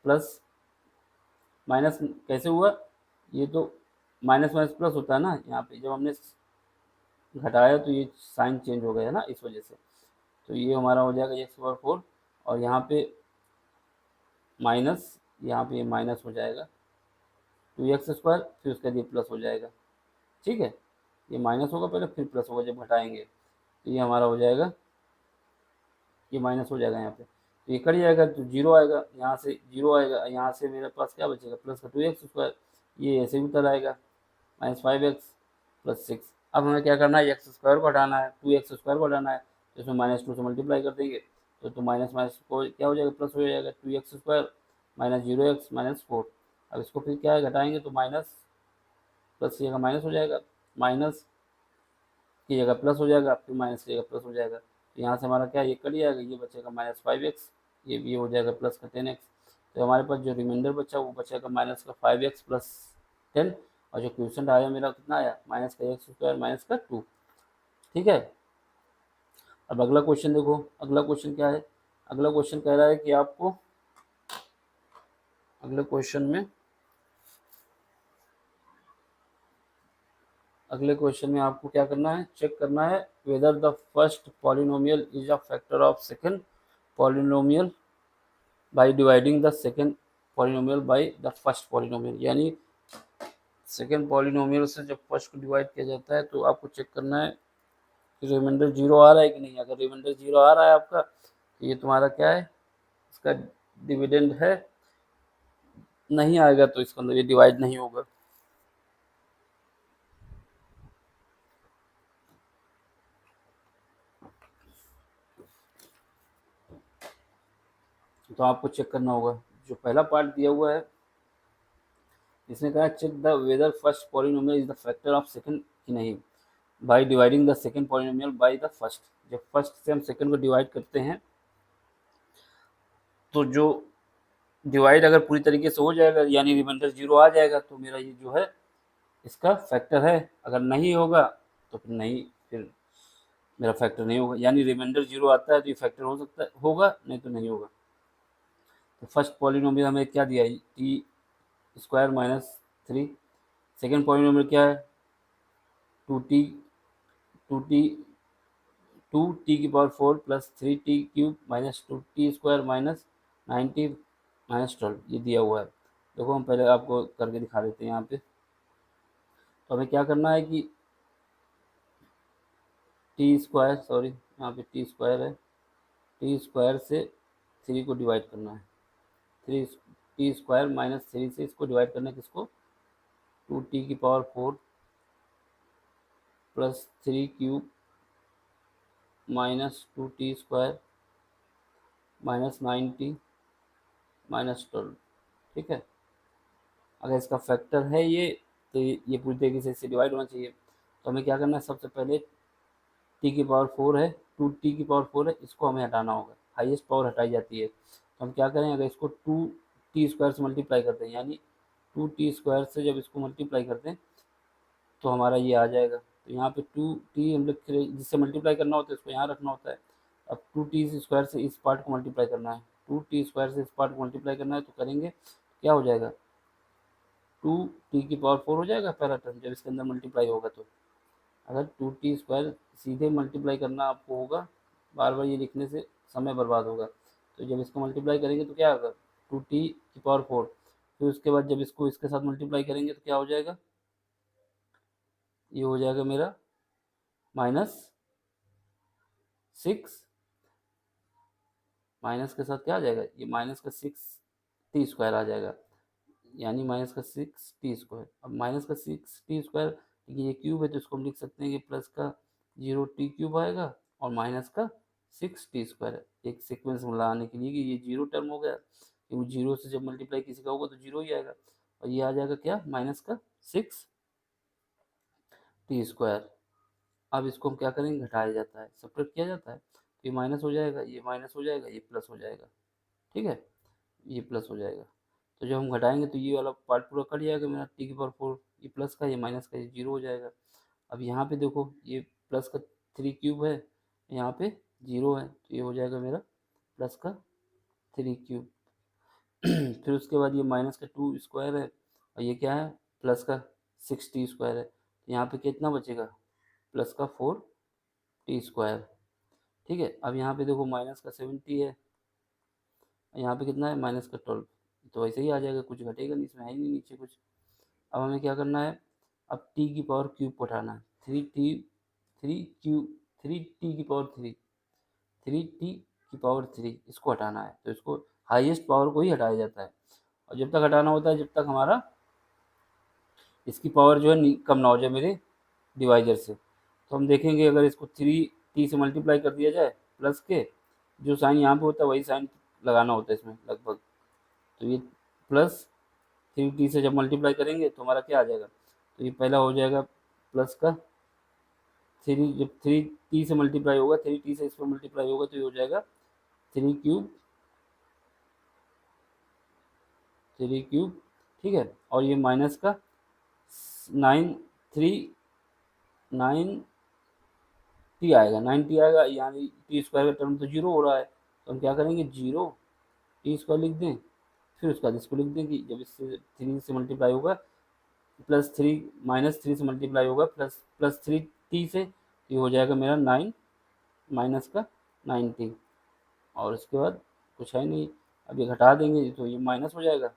प्लस, माइनस कैसे हुआ, ये तो माइनस माइनस प्लस होता है ना, यहाँ पे जब हमने घटाया तो ये साइन चेंज हो गया है ना, इस वजह से। तो ये हमारा हो जाएगा x/4, और यहाँ पे माइनस, यहाँ पे ये माइनस हो जाएगा 2x स्क्वायर, फिर उसके बाद ये प्लस हो जाएगा। ठीक है, ये माइनस होगा पहले, फिर प्लस होगा जब घटाएंगे, तो ये हमारा हो जाएगा, ये माइनस हो जाएगा यहाँ पे, तो ये कट जाएगा, तो 0 आएगा, यहाँ से 0 आएगा, यहाँ से मेरे पास क्या बचेगा, प्लस का 2x स्क्वायर, ये ऐसे ही उतर आएगा, -5x प्लस 6। अब हमें क्या करना है, एक्स स्क्वायर को हटाना है, 2x स्क्वायर को हटाना है, तो इसमें -2 से मल्टीप्लाई कर देंगे, तो माइनस माइनस को क्या हो जाएगा, प्लस हो जाएगा, 2x square minus 0x minus 4। अब इसको फिर क्या है, घटाएंगे तो माइनस प्लस की जगह माइनस हो जाएगा, माइनस की जगह प्लस हो जाएगा, फिर माइनस की जगह प्लस हो जाएगा, तो यहाँ से हमारा क्या, ये कट जाएगा, ये बचेगा -5x, ये हो जाएगा प्लस का 10x। तो हमारे पास जो रिमाइंडर बचा वो बचेगा माइनस का 5x प्लस 10, और जो क्वेश्चन आया मेरा कितना आया, माइनस का x² माइनस का 2। ठीक है, अब अगला क्वेश्चन देखो, अगला क्वेश्चन क्या है, अगला क्वेश्चन कह रहा है कि आपको, अगले क्वेश्चन में अगले क्वेश्चन में आपको क्या करना है, चेक करना है whether the first polynomial is a factor of second polynomial bye dividing the second polynomial by the first polynomial. यानी सेकंड पॉलिनोमियल से जब फर्स्ट को डिवाइड किया जाता है तो आपको चेक करना है कि रिमाइंडर 0 आ रहा है कि नहीं। अगर रिमाइंडर 0 आ रहा है आपका, तो ये तुम्हारा क्या है, इसका डिविडेंड है, नहीं आएगा तो इसका मतलब ये डिवाइड नहीं होगा। तो आपको चेक करना होगा, जो पहला पार्ट दिया हुआ है इसने कहा check the whether first polynomial is the factor of second कि नहीं, by dividing the second polynomial by the first. जब फर्स्ट से हम सेकंड को डिवाइड करते हैं तो जो डिवाइड अगर पूरी तरीके से हो जाएगा, यानी रिमाइंडर 0 आ जाएगा, तो मेरा ये जो है इसका फैक्टर है, अगर नहीं होगा तो फिर नहीं, फिर मेरा फैक्टर नहीं होगा, यानी रिमाइंडर 0 आता है तो ये फैक्टर हो सकता है, होगा, नहीं तो नहीं होगा। तो फर्स्ट पॉलिनोमियल हमें क्या दिया है, T square minus 3। Second polynomial क्या है, 2t, 2t 2t⁴ plus 3t³ minus 2t² minus 90 minus 12, ये दिया हुआ है। देखो हम पहले आपको करके दिखा देते हैं यहाँ पे। तो हमें क्या करना है कि टी स्क्वायर, सॉरी यहाँ पे टी स्क्वायर है, टी स्क्वायर से 3 को डिवाइड करना है। 3t² माइनस 3 से इसको डिवाइड करना है, किसको, 2t⁴ plus 3³ minus 2t² minus 90 minus 12, ठीक है। अगर इसका फैक्टर है ये, तो ये पूरी तरीके से इससे डिवाइड होना चाहिए। तो हमें क्या करना है, सबसे पहले t⁴ है, 2t⁴ है, इसको हमें हटाना होगा, हाईएस्ट पावर हटाई जाती है। तो हम क्या करें, अगर इसको 2t² से मल्टीप्लाई करते हैं, यानी 2t² से जब इसको मल्टीप्लाई करते हैं तो हमारा ये आ जाएगा। तो यहाँ पे 2t हम लोग जिससे मल्टीप्लाई करना होता है उसको यहाँ रखना होता है। अब 2t² से इस पार्ट को मल्टीप्लाई करना है, 2t² से इस पार्ट को मल्टीप्लाई करना है, तो करेंगे क्या हो जाएगा, 2t⁴ हो जाएगा पहला टर्म जब इसके अंदर मल्टीप्लाई होगा। तो अगर 2t² सीधे मल्टीप्लाई करना आपको होगा, बार बार ये लिखने से समय बर्बाद होगा। तो जब इसको मल्टीप्लाई करेंगे तो क्या होगा, 2t⁴, फिर उसके बाद जब इसको इसके साथ मल्टीप्लाई करेंगे तो क्या हो जाएगा, ये हो जाएगा मेरा -6, माइनस के साथ क्या आ जाएगा, ये -6t² आ जाएगा, यानी -6t²। अब -6t², ये क्यूब है तो इसको हम लिख सकते हैं कि प्लस का 0t³ आएगा और माइनस का 6t², एक सीक्वेंस में लगाने के लिए कि ये 0 टर्म हो गया, क्योंकि 0 से जब मल्टीप्लाई किसी का होगा तो 0 ही आएगा, और ये आ जाएगा क्या, -6t²। अब इसको हम क्या करेंगे, घटाया जाता है, सब्ट्रैक्ट किया जाता है, तो ये माइनस हो जाएगा, ये माइनस हो जाएगा, ये प्लस हो जाएगा, ठीक है, ये प्लस हो जाएगा। तो जब हम घटाएंगे तो ये वाला पार्ट पूरा कट जाएगा मेरा, t⁴, ये प्लस का, ये माइनस का, ये 0 हो जाएगा। अब यहाँ पे देखो ये प्लस का 3³ है, यहाँ पे 0 है, तो ये हो जाएगा मेरा प्लस का 3³ फिर उसके बाद ये माइनस का 2² है, और ये क्या है, प्लस का 6t² है, तो यहाँ पे कितना बचेगा, प्लस का 4t², ठीक है। अब यहाँ पे देखो माइनस का 70 है, यहाँ पे कितना है, माइनस का 12, तो ऐसे ही आ जाएगा, कुछ घटेगा नहीं, इसमें है ही नहीं नीचे कुछ। अब हमें क्या करना है, अब t⁴ को हटाना है, 3t⁴ इसको हटाना है, तो इसको हाईएस्ट पावर को ही हटाया जाता है, और जब तक हटाना होता है जब तक हमारा इसकी पावर जो है कम ना हो जाए मेरे डिवाइजर से। तो हम देखेंगे अगर इसको 3t से मल्टीप्लाई कर दिया जाए, प्लस के जो साइन यहाँ पे होता है वही साइन लगाना होता है इसमें लगभग, तो ये प्लस 3t से जब मल्टीप्लाई करेंगे तो हमारा क्या आ जाएगा, तो ये पहला हो जाएगा प्लस का 3, जब 3t से मल्टीप्लाई होगा, 3t से इस पर मल्टीप्लाई होगा तो ये हो जाएगा 3³, 3³, ठीक है। और ये माइनस का 9 आएगा, 9t आएगा, यानी t² का टर्म तो 0 हो रहा है, तो हम क्या करेंगे, 0t² लिख दें, फिर उसके बाद इसको लिख दें कि जब इससे 3 से मल्टीप्लाई होगा, +3 -3 से मल्टीप्लाई होगा, प्लस 3t से, ये हो जाएगा मेरा 9 माइनस का 9t, और उसके बाद कुछ है नहीं। अब ये घटा देंगे तो ये माइनस हो जाएगा,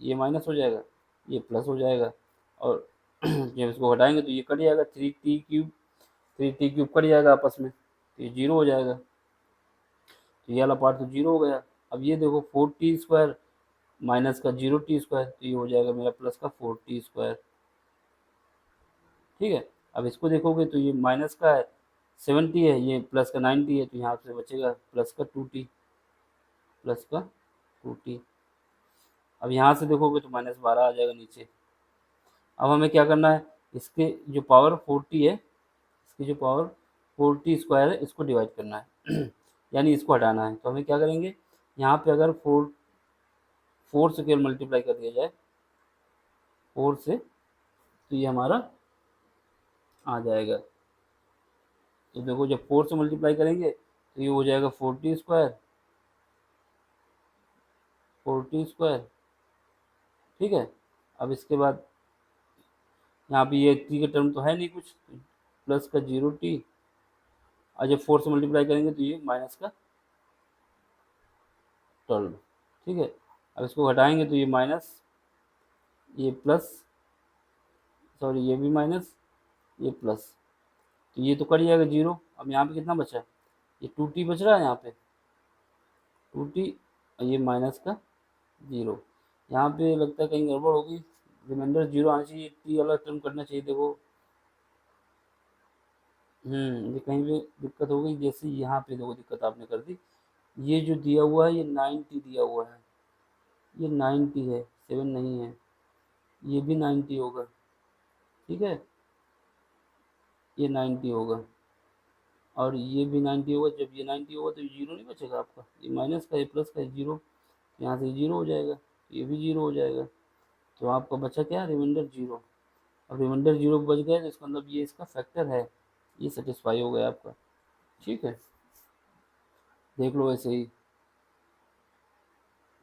ये माइनस हो जाएगा, ये प्लस हो जाएगा, और जब इसको घटाएंगे तो ये कट जाएगा, 3t³ कट जाएगा आपस में, तो ये 0 हो जाएगा, तो ये वाला पार्ट तो 0 हो गया। अब ये देखो 4t² माइनस का 0t², तो ये हो जाएगा मेरा प्लस का 4t², ठीक है। अब इसको देखोगे तो ये माइनस का है 70 है, ये प्लस का 90 है, तो यहाँ से बचेगा प्लस का 2t, प्लस का 2t। अब यहाँ से देखोगे तो -12 आ जाएगा नीचे। अब हमें क्या करना है, इसके जो पावर 40 है, इसकी जो पावर 40² है, इसको डिवाइड करना है यानी इसको हटाना है। तो हमें क्या करेंगे, यहाँ पे अगर 4 से केवल मल्टीप्लाई कर दिया जाए, 4 से तो ये हमारा आ जाएगा। तो देखो जब 4 से मल्टीप्लाई करेंगे तो ये हो जाएगा 40 स्क्वायर, 40 स्क्वायर, ठीक है। अब इसके बाद यहाँ पे ये टी का टर्म तो है नहीं कुछ, प्लस का 0t, और जब 4 से मल्टीप्लाई करेंगे तो ये माइनस का 12, ठीक है। अब इसको घटाएंगे तो ये माइनस, ये प्लस, सॉरी ये भी माइनस, ये प्लस, तो ये तो कट जाएगा 0। अब यहाँ पे कितना बचा, ये 2t बच रहा है यहाँ पे, 2t, और ये माइनस का 0। यहाँ पे लगता है कहीं गड़बड़ होगी, रिमाइंडर 0 आना चाहिए, टी वाला टर्म करना चाहिए। देखो ये कहीं पे दिक्कत हो गई, जैसे यहाँ पे देखो दिक्कत आपने कर दी। ये जो दिया हुआ है ये 90 दिया हुआ है, ये 90 है, 7 नहीं है, ये भी 90 होगा, ठीक है, ये 90 होगा, और ये भी 90 होगा। जब ये 90 होगा तो ये 0 नहीं बचेगा आपका, ये माइनस का, ये प्लस का, 0, यहाँ से 0 हो जाएगा, ये भी 0 हो जाएगा। तो आपका बचा क्या, रिमाइंडर 0। अब रिमाइंडर 0 बच गया तो इसका मतलब ये इसका फैक्टर है, ये सेटिस्फाई हो गया आपका, ठीक है। देख लो ऐसे ही,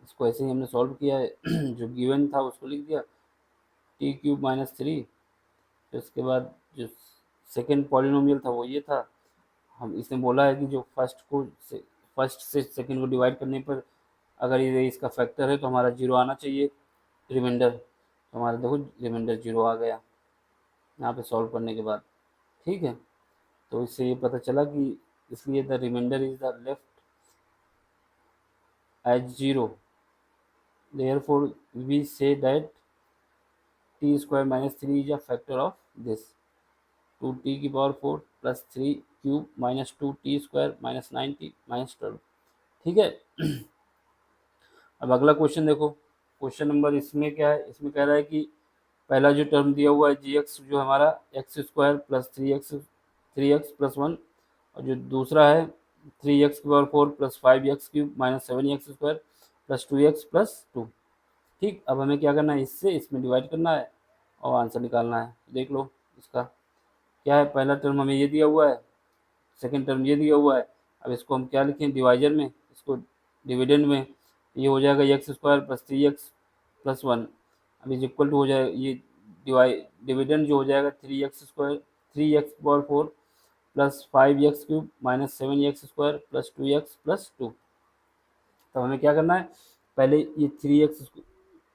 इसको ऐसे ही हमने सॉल्व किया है। जो गिवन था उसको लिख दिया, t³ - 3, फिर उसके बाद जो सेकेंड पॉलिनोमियल था वो ये था। हम इसने बोला है कि जो फर्स्ट से सेकेंड को डिवाइड करने पर अगर ये इसका फैक्टर है तो हमारा 0 आना चाहिए रिमाइंडर, तो हमारा देखो रिमाइंडर 0 आ गया यहाँ पे सॉल्व करने के बाद, ठीक है। तो इससे ये पता चला कि इसलिए the remainder is the left as 0, therefore we say that t² - 3 is a factor of this 2t⁴ plus 3³ minus 2t² minus 90 minus 12, ठीक है। अब अगला क्वेश्चन देखो, क्वेश्चन नंबर इसमें क्या है, इसमें कह रहा है कि पहला जो टर्म दिया हुआ है gx जो हमारा x² प्लस 3x+1, और जो दूसरा है 3x⁴ plus 5x³ minus 7x² plus 2x+2, ठीक। अब हमें क्या करना है, इससे इसमें डिवाइड करना है और आंसर निकालना है। देख लो इसका क्या है, पहला टर्म हमें ये दिया हुआ है, सेकंड टर्म ये दिया हुआ है। अब इसको हम क्या लिखें, डिवाइजर में, इसको डिविडेंड में, ये हो जाएगा x² प्लस 3x+1, अब इज इक्वल टू हो जाएगा ये डिविडेंड जो हो जाएगा 3x² plus 5x³ minus 7x² plus 2x+2। तो हमें क्या करना है, पहले ये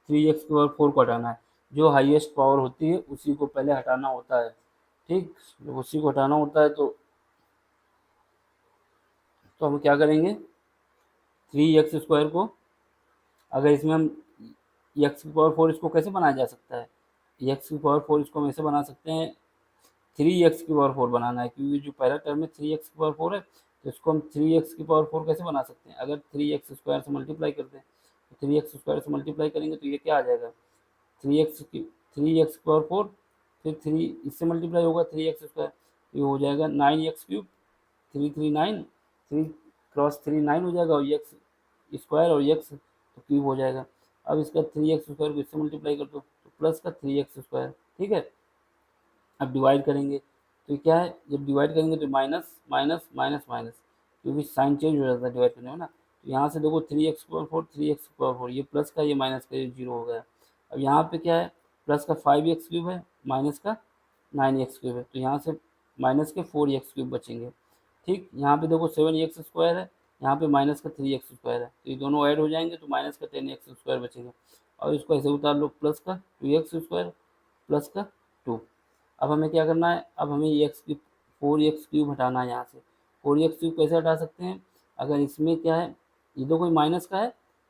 3x⁴ को हटाना है, जो हाईएस्ट पावर होती है उसी को पहले हटाना होता है, ठीक। जब उसी को हटाना होता है तो हम क्या करेंगे, 3x² को, अगर इसमें हम x⁴ इसको कैसे बनाया जा सकता है, x⁴ इसको हम ऐसे बना सकते हैं, 3x⁴ बनाना है, क्योंकि जो पहला टर्म है 3x⁴ है, तो इसको हम 3x⁴ कैसे बना सकते हैं, अगर 3x² से मल्टीप्लाई करते हैं, तो 3x² से मल्टीप्लाई करेंगे तो ये क्या आ जाएगा, 3x⁴ फिर 3 इससे मल्टीप्लाई होगा 3x², ये हो जाएगा 9x³, 3 3 9, 3 क्रॉस 3 9 हो जाएगा, और x² और x तो क्यूब हो जाएगा। अब इसका 3x² को इससे मल्टीप्लाई कर दो तो प्लस का 3x², ठीक है। अब डिवाइड करेंगे तो क्या है, जब डिवाइड करेंगे तो माइनस माइनस माइनस माइनस, क्योंकि साइन चेंज हो जाता है डिवाइड करने में ना। तो यहाँ से देखो 3x⁴ ये प्लस का, ये माइनस का, ये 0 हो गया। अब यहाँ पे क्या है, प्लस का 5x³ है, माइनस का 9x³ है, तो यहाँ से माइनस के 4x³ बचेंगे, ठीक। यहाँ पे देखो 7x² है, यहाँ पे माइनस का 3x² है, तो ये दोनों ऐड हो जाएंगे तो माइनस का 10x² बचेगा। और इसको ऐसे उतार लो, प्लस का 2x² प्लस का 2। अब हमें क्या करना है, अब हमें x³ 4x³ हटाना है यहाँ से। 4x³ कैसे हटा सकते हैं, अगर इसमें क्या है, ये तो कोई माइनस का है,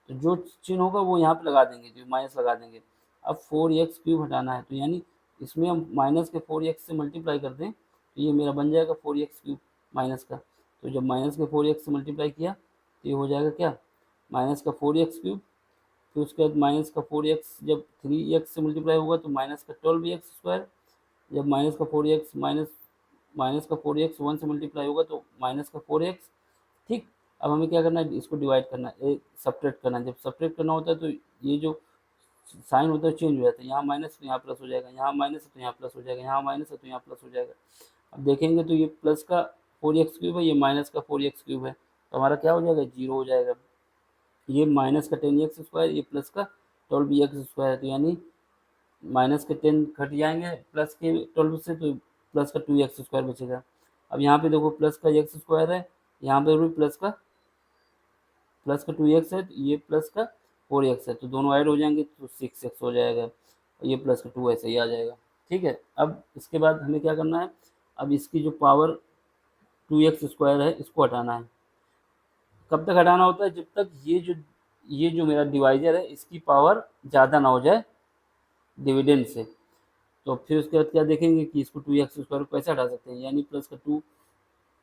तो जो चिन्ह होगा वो यहाँ पे लगा देंगे, जो माइनस लगा देंगे। अब 4x³ हटाना है, तो यानी इसमें हम माइनस के 4x से मल्टीप्लाई कर दें तो ये मेरा बन जाएगा 4x³ माइनस का। तो जब माइनस के 4x से मल्टीप्लाई किया तो ये हो जाएगा क्या, माइनस का 4x³, फिर उसके बाद माइनस का 4x जब 3x से मल्टीप्लाई होगा तो माइनस का 12x², जब माइनस का 4x माइनस का 4x 1 से मल्टीप्लाई होगा तो माइनस का 4x, ठीक। अब हमें क्या करना है, इसको डिवाइड करना है, सब्ट्रैक्ट करना है। जब सब्ट्रैक्ट करना होता है तो ये जो साइन होता है चेंज हो जाता है, यहाँ माइनस तो यहाँ प्लस हो जाएगा, यहाँ माइनस है तो यहाँ प्लस हो जाएगा, यहाँ माइनस है तो यहाँ प्लस हो जाएगा। अब देखेंगे तो ये प्लस का 4x³ है, ये माइनस का 4x³ है, तो हमारा क्या हो जाएगा, जीरो हो जाएगा। ये माइनस का 10x², ये प्लस का 12x² है, तो यानी माइनस के 10 घट जाएंगे प्लस के 12 से, तो प्लस का 2x² बचेगा। अब यहाँ पे देखो प्लस का x² है, यहाँ पे भी प्लस का 2x है, तो ये प्लस का 4x है, तो दोनों ऐड हो जाएंगे तो 6x हो जाएगा, और ये प्लस का 2 ऐसे ही आ जाएगा। ठीक है, अब इसके बाद हमें क्या करना है, अब इसकी जो पावर 2x² है इसको हटाना है। कब तक हटाना होता है, जब तक ये जो मेरा डिवाइजर है इसकी पावर ज़्यादा ना हो जाए डिविडेंड से। तो फिर उसके बाद क्या देखेंगे कि इसको 2x² को कैसे हटा सकते हैं, यानी प्लस का 2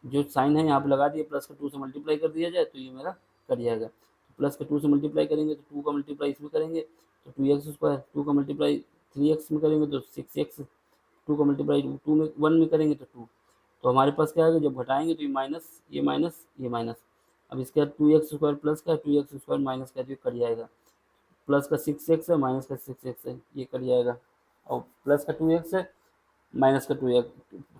जो साइन है यहाँ पे लगा दिया, प्लस का 2 से मल्टीप्लाई कर दिया जाए तो ये मेरा कट जाएगा। तो प्लस का 2 से मल्टीप्लाई करेंगे तो 2 का मल्टीप्लाई इसमें करेंगे तो 2x², 2 का मल्टीप्लाई 3x में करेंगे तो 6x, 2 का मल्टीप्लाई 2 में 1 में करेंगे तो 2। तो हमारे पास क्या आएगा, जब घटाएंगे तो ये माइनस, ये माइनस, ये माइनस। अब इसके बाद 2x² प्लस का 2x² माइनस का, तो कट जाएगा। प्लस का 6x है, माइनस का 6x है, ये कट जाएगा। और प्लस का 2x है, माइनस का 2x,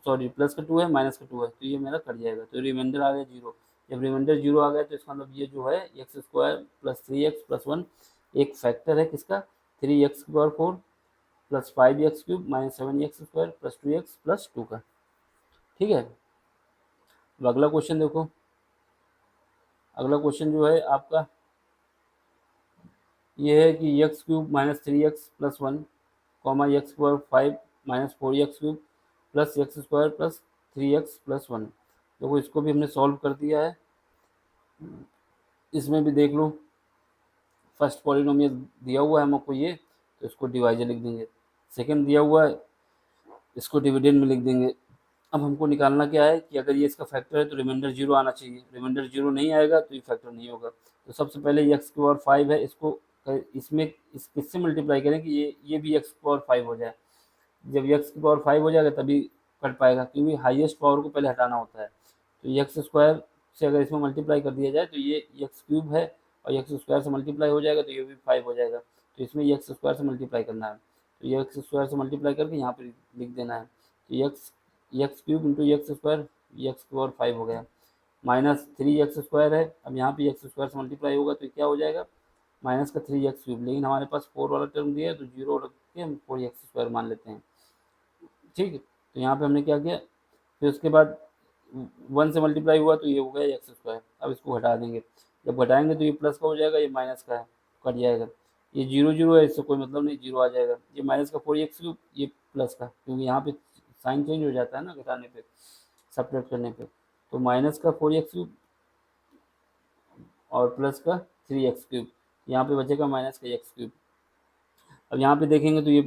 सॉरी प्लस का 2 है, माइनस का 2 है, तो ये मेरा कट जाएगा, तो रिमाइंडर आ गया 0। जब रिमाइंडर 0 आ गया तो इसका मतलब ये जो है x² प्लस 3x प्लस 1 एक फैक्टर है किसका, 3x⁴ plus 5x³ minus 7x² plus 2x plus 2 का। ठीक है, अब अगला क्वेश्चन देखो। अगला क्वेश्चन जो है आपका ये है कि x³ minus 3x plus 1 comma x² 5 minus 4x³ plus x² plus 3x plus 1। देखो इसको भी हमने सॉल्व कर दिया है, इसमें भी देख लो। फर्स्ट पॉलिनोमियल दिया हुआ है हमको ये, तो इसको डिवाइजर लिख देंगे। सेकंड दिया हुआ है, इसको डिविडेंड में लिख देंगे। अब हमको निकालना क्या है कि अगर ये इसका फैक्टर है तो रिमाइंडर 0 आना चाहिए, रिमाइंडर 0 नहीं आएगा तो ये फैक्टर नहीं होगा। तो सबसे पहले ये x³ 5 है, इसको इसमें किससे मल्टीप्लाई करें कि ये भी x³ 5 हो जाए। जब x³ 5 हो जाएगा तभी कट पाएगा, क्योंकि हाईएस्ट पावर को पहले हटाना होता है। तो x² से अगर इसमें मल्टीप्लाई कर दिया जाए तो ये x³ है, और x² से मल्टीप्लाई हो जाएगा तो ये भी 5 हो जाएगा। तो इसमें x² से मल्टीप्लाई करना है, तो ये x² से मल्टीप्लाई करके यहाँ पर लिख देना है। तो x³ इंटू x², x³ 5 हो गया, माइनस 3x² है। अब यहाँ पे x² से मल्टीप्लाई होगा तो क्या हो जाएगा, माइनस का 3x³, लेकिन हमारे पास 4 वाला टर्म दिया है तो 0 रख के हम 4x² मान लेते हैं। ठीक है, तो यहाँ पे हमने क्या किया, फिर उसके बाद 1 से मल्टीप्लाई हुआ तो ये हो गया x²। अब इसको हटा देंगे, जब घटाएंगे तो ये प्लस का हो जाएगा, ये माइनस का है, कट जाएगा। ये 0 0 है, इससे कोई मतलब नहीं, 0 आ जाएगा। ये माइनस का 4x³, ये प्लस का, क्योंकि यहाँ पे साइन चेंज हो जाता है ना घटाने पे, सब्ट्रैक्ट करने पे। तो माइनस का 4x³ और प्लस का 3x³, यहाँ पे बचेगा माइनस का x³। अब यहाँ पे देखेंगे तो ये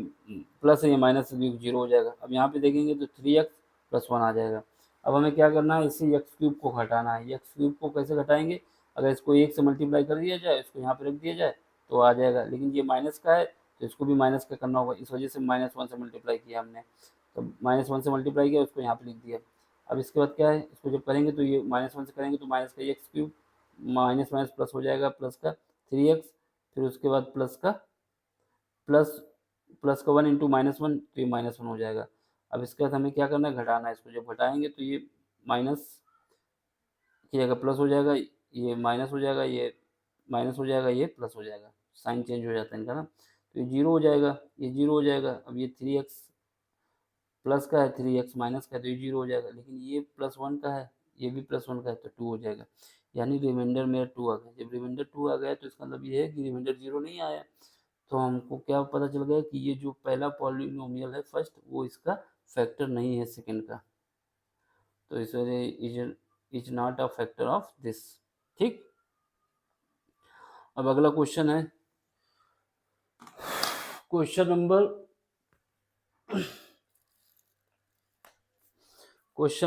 प्लस है, ये माइनस से 0 हो जाएगा। अब यहाँ पे देखेंगे तो 3x प्लस 1 आ जाएगा। अब हमें क्या करना है, इसी x³ को घटाना है। x³ को कैसे घटाएंगे, अगर इसको 1 से मल्टीप्लाई कर दिया जाए, इसको यहाँ पे रख दिया जाए तो आ जाएगा, लेकिन ये माइनस का है तो इसको भी माइनस का करना होगा, इस वजह से -1 से मल्टीप्लाई किया हमने। तो -1 से मल्टीप्लाई किया, उसको यहाँ पे लिख दिया। अब इसके बाद क्या है, इसको जब करेंगे तो ये -1 से करेंगे तो माइनस का x³ माइनस माइनस प्लस हो जाएगा, प्लस का 3x, फिर उसके बाद प्लस प्लस का 1 इंटू -1 तो ये -1 हो जाएगा। अब इसके बाद हमें क्या करना है, घटाना है। इसको जब घटाएंगे तो ये माइनस की जगह प्लस हो जाएगा, ये माइनस हो जाएगा, ये माइनस हो जाएगा, ये प्लस हो जाएगा, साइन चेंज हो जाता है इनका ना। तो ये 0 हो जाएगा, ये 0 हो जाएगा। अब ये 3x प्लस का है, 3x माइनस का है, तो ये 0 हो जाएगा, लेकिन ये +1 का है, ये भी +1 का है, तो 2 हो जाएगा। यानी रिमाइंडर मेरा 2 आ गया। जब रिमाइंडर 2 आ गया तो इसका मतलब ये है कि रिमाइंडर 0 नहीं आया। तो हमको क्या पता चल गया कि ये जो पहला पॉलिनोमियल है फर्स्ट, वो इसका फैक्टर नहीं है सेकंड का, तो इस वजह is not a factor of this. ठीक, अब अगला क्वेश्चन है, क्वेश्चन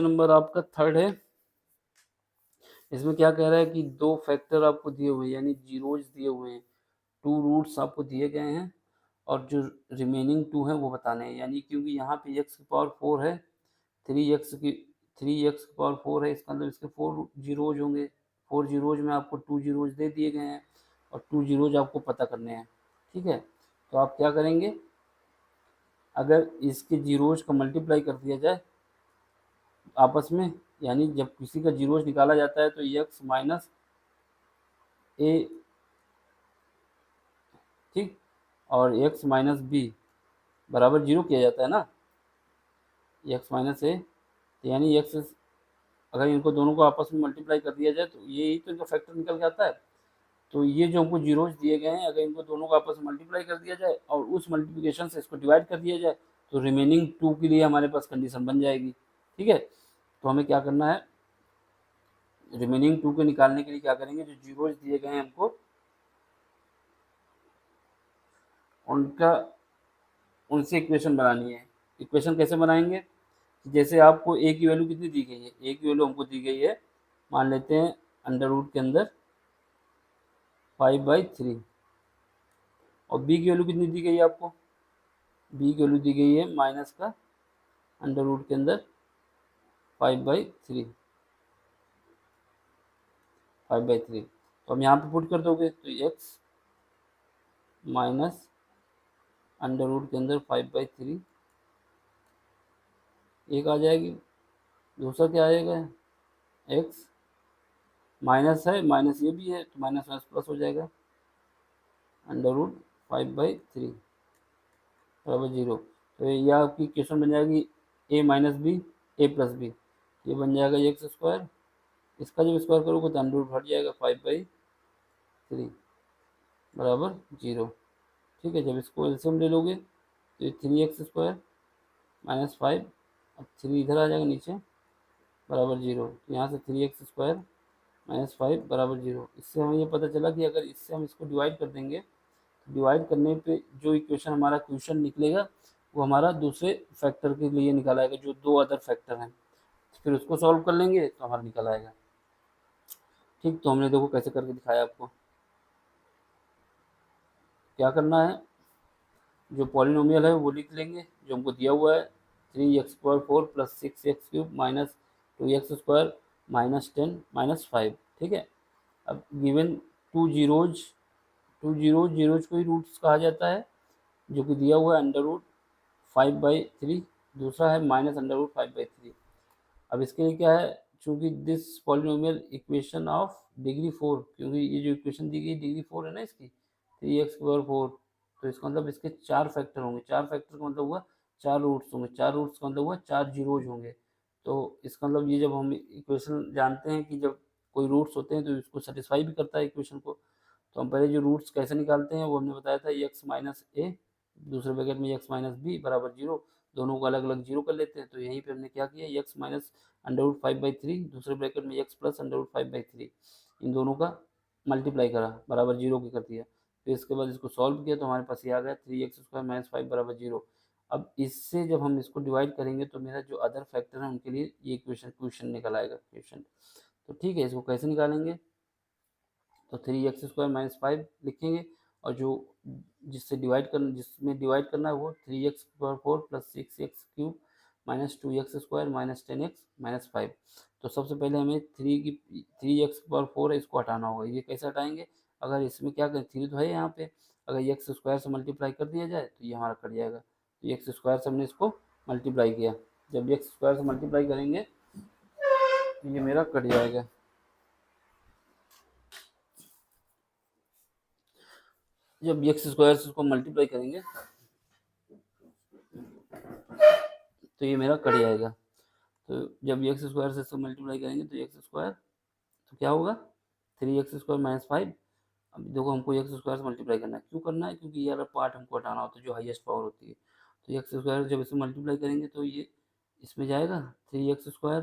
नंबर आपका थर्ड है। इसमें क्या कह रहा है कि दो फैक्टर आपको दिए हुए हैं, यानी जीरोज दिए हुए हैं, 2 रूट्स आपको दिए गए हैं, और जो रिमेनिंग 2 हैं वो बताने हैं। यानी क्योंकि यहाँ पे x⁴ है, 3x⁴ है, इसका मतलब इसके 4 जीरोज होंगे। 4 जीरोज में आपको 2 जीरोज दे दिए गए हैं, और 2 जीरोज आपको पता करने हैं। ठीक है, तो आप क्या करेंगे, अगर इसके जीरोज का मल्टीप्लाई कर दिया जाए आपस में, यानी जब किसी का जीरोज निकाला जाता है तो एक्स माइनस ए, ठीक, और एक्स माइनस बी बराबर जीरो किया जाता है ना, एक्स माइनस ए, तो यानी एक्स, अगर इनको दोनों को आपस में मल्टीप्लाई कर दिया जाए तो यही तो इनका फैक्टर निकल के आता है। तो ये जो हमको जीरोज दिए गए हैं, अगर इनको दोनों को आपस में मल्टीप्लाई कर दिया जाए और उस मल्टीप्लिकेशन से इसको डिवाइड कर दिया जाए तो रिमेनिंग टू के लिए हमारे पास कंडीशन बन जाएगी। ठीक है, तो हमें क्या करना है, रिमेनिंग टू के निकालने के लिए क्या करेंगे, जो जीरोज दिए गए हैं हमको उनका, उनसे इक्वेशन बनानी है। इक्वेशन कैसे बनाएंगे, जैसे आपको ए की वैल्यू कितनी दी गई है, ए की वैल्यू हमको दी गई है, मान लेते हैं अंडर रूट के अंदर 5/3, और बी की वैल्यू कितनी दी गई है आपको, बी की वैल्यू दी गई है माइनस का अंडर रूट के अंदर 5/3, 5/3, तो हम यहाँ पे पुट कर दोगे तो एक्स माइनस अंडर रूट के अंदर 5/3 एक आ जाएगी, दूसरा क्या आएगा, एक्स माइनस है, माइनस ये भी है तो माइनस माइनस प्लस हो जाएगा, अंडर रूट 5/3 बराबर जीरो। तो ये आपकी इक्वेशन बन जाएगी ए माइनस बी ए प्लस बी, ये बन जाएगा एक्स स्क्वायर, इसका जब स्क्वायर करोगे तो अंडर रूट हट जाएगा 5/3 बराबर जीरो। ठीक है, जब इसको एलसीएम ले लोगे तो ये 3x² माइनस 5, अब 3 इधर आ जाएगा नीचे बराबर जीरो, तो यहाँ से 3x² माइनस 5 बराबर जीरो। इससे हमें ये पता चला कि अगर इससे हम इसको डिवाइड कर देंगे, डिवाइड करने पे जो इक्वेशन हमारा क्वेश्चन निकलेगा वो हमारा दूसरे फैक्टर के लिए निकाल आएगा, जो दो अदर फैक्टर हैं, फिर उसको सॉल्व कर लेंगे तो हमारा निकल आएगा। ठीक, तो हमने देखो कैसे करके दिखाया आपको। क्या करना है, जो पॉलिनोमियल है वो लिख लेंगे जो हमको दिया हुआ है, 3x² 4 + 6x³ minus 2x² minus 10 minus 5। ठीक है, अब गिवन टू जीरोज, जीरोज को ही रूट्स कहा जाता है, जो कि दिया हुआ है अंडर रूट 5/3, दूसरा है माइनस अंडर रूट 5/3। अब इसके लिए क्या है, चूंकि this polynomial equation of degree 4, क्योंकि ये जो इक्वेशन दी गई डिग्री 4 है ना इसकी, 3x²4, तो इसका मतलब इसके चार फैक्टर होंगे, चार फैक्टर का मतलब हुआ चार रूट्स होंगे, चार रूट्स का मतलब हुआ चार जीरोज होंगे। तो इसका मतलब ये, जब हम इक्वेशन जानते हैं कि जब कोई रूट्स होते हैं तो इसको सेटिस्फाई भी करता है इक्वेशन को, तो हम पहले जो रूट्स कैसे निकालते हैं वो हमने बताया था, एक्स माइनस ए दूसरे ब्रैकेट में एक्स माइनस बी बराबर जीरो, दोनों को अलग अलग जीरो कर लेते हैं। तो यहीं पे हमने क्या किया, एक्स माइनस अंडर रूट 5/3 दूसरे ब्रैकेट में एक्स प्लस अंडर रूट 5/3, इन दोनों का मल्टीप्लाई करा बराबर जीरो की कर दिया, फिर इसके बाद इसको सॉल्व किया तो हमारे पास ये आ गया 3x² माइनस 5 बराबर जीरो। अब इससे जब हम इसको डिवाइड करेंगे तो मेरा जो अदर फैक्टर है उनके लिए ये क्वेश्चन निकल आएगा क्वेश्चन। तो ठीक है, इसको कैसे निकालेंगे, तो 3x² माइनस 5 लिखेंगे, और जो जिसमें डिवाइड करना है वो 3x² 4 + 6x³ minus 2x² minus 10x minus 5। तो सबसे पहले हमें 3x² है इसको हटाना होगा, ये कैसे हटाएंगे, अगर इसमें क्या करें, 3 तो है यहाँ पे, अगर x² से मल्टीप्लाई कर दिया जाए तो ये हमारा कट जाएगा, तो x² से हमने इसको मल्टीप्लाई किया, जब x² से मल्टीप्लाई करेंगे तो ये मेरा कट जाएगा, जब x² से इसको मल्टीप्लाई करेंगे तो ये मेरा कट जाएगा। तो जब x² से इसको मल्टीप्लाई करेंगे तो x² तो क्या होगा 3x² माइनस 5। अब देखो हमको x² से मल्टीप्लाई करना है, क्यों करना है, क्योंकि ये वाला पार्ट हमको हटाना होता है जो हाईएस्ट पावर होती है। तो x² जब इसे मल्टीप्लाई करेंगे तो ये इसमें जाएगा, 3x²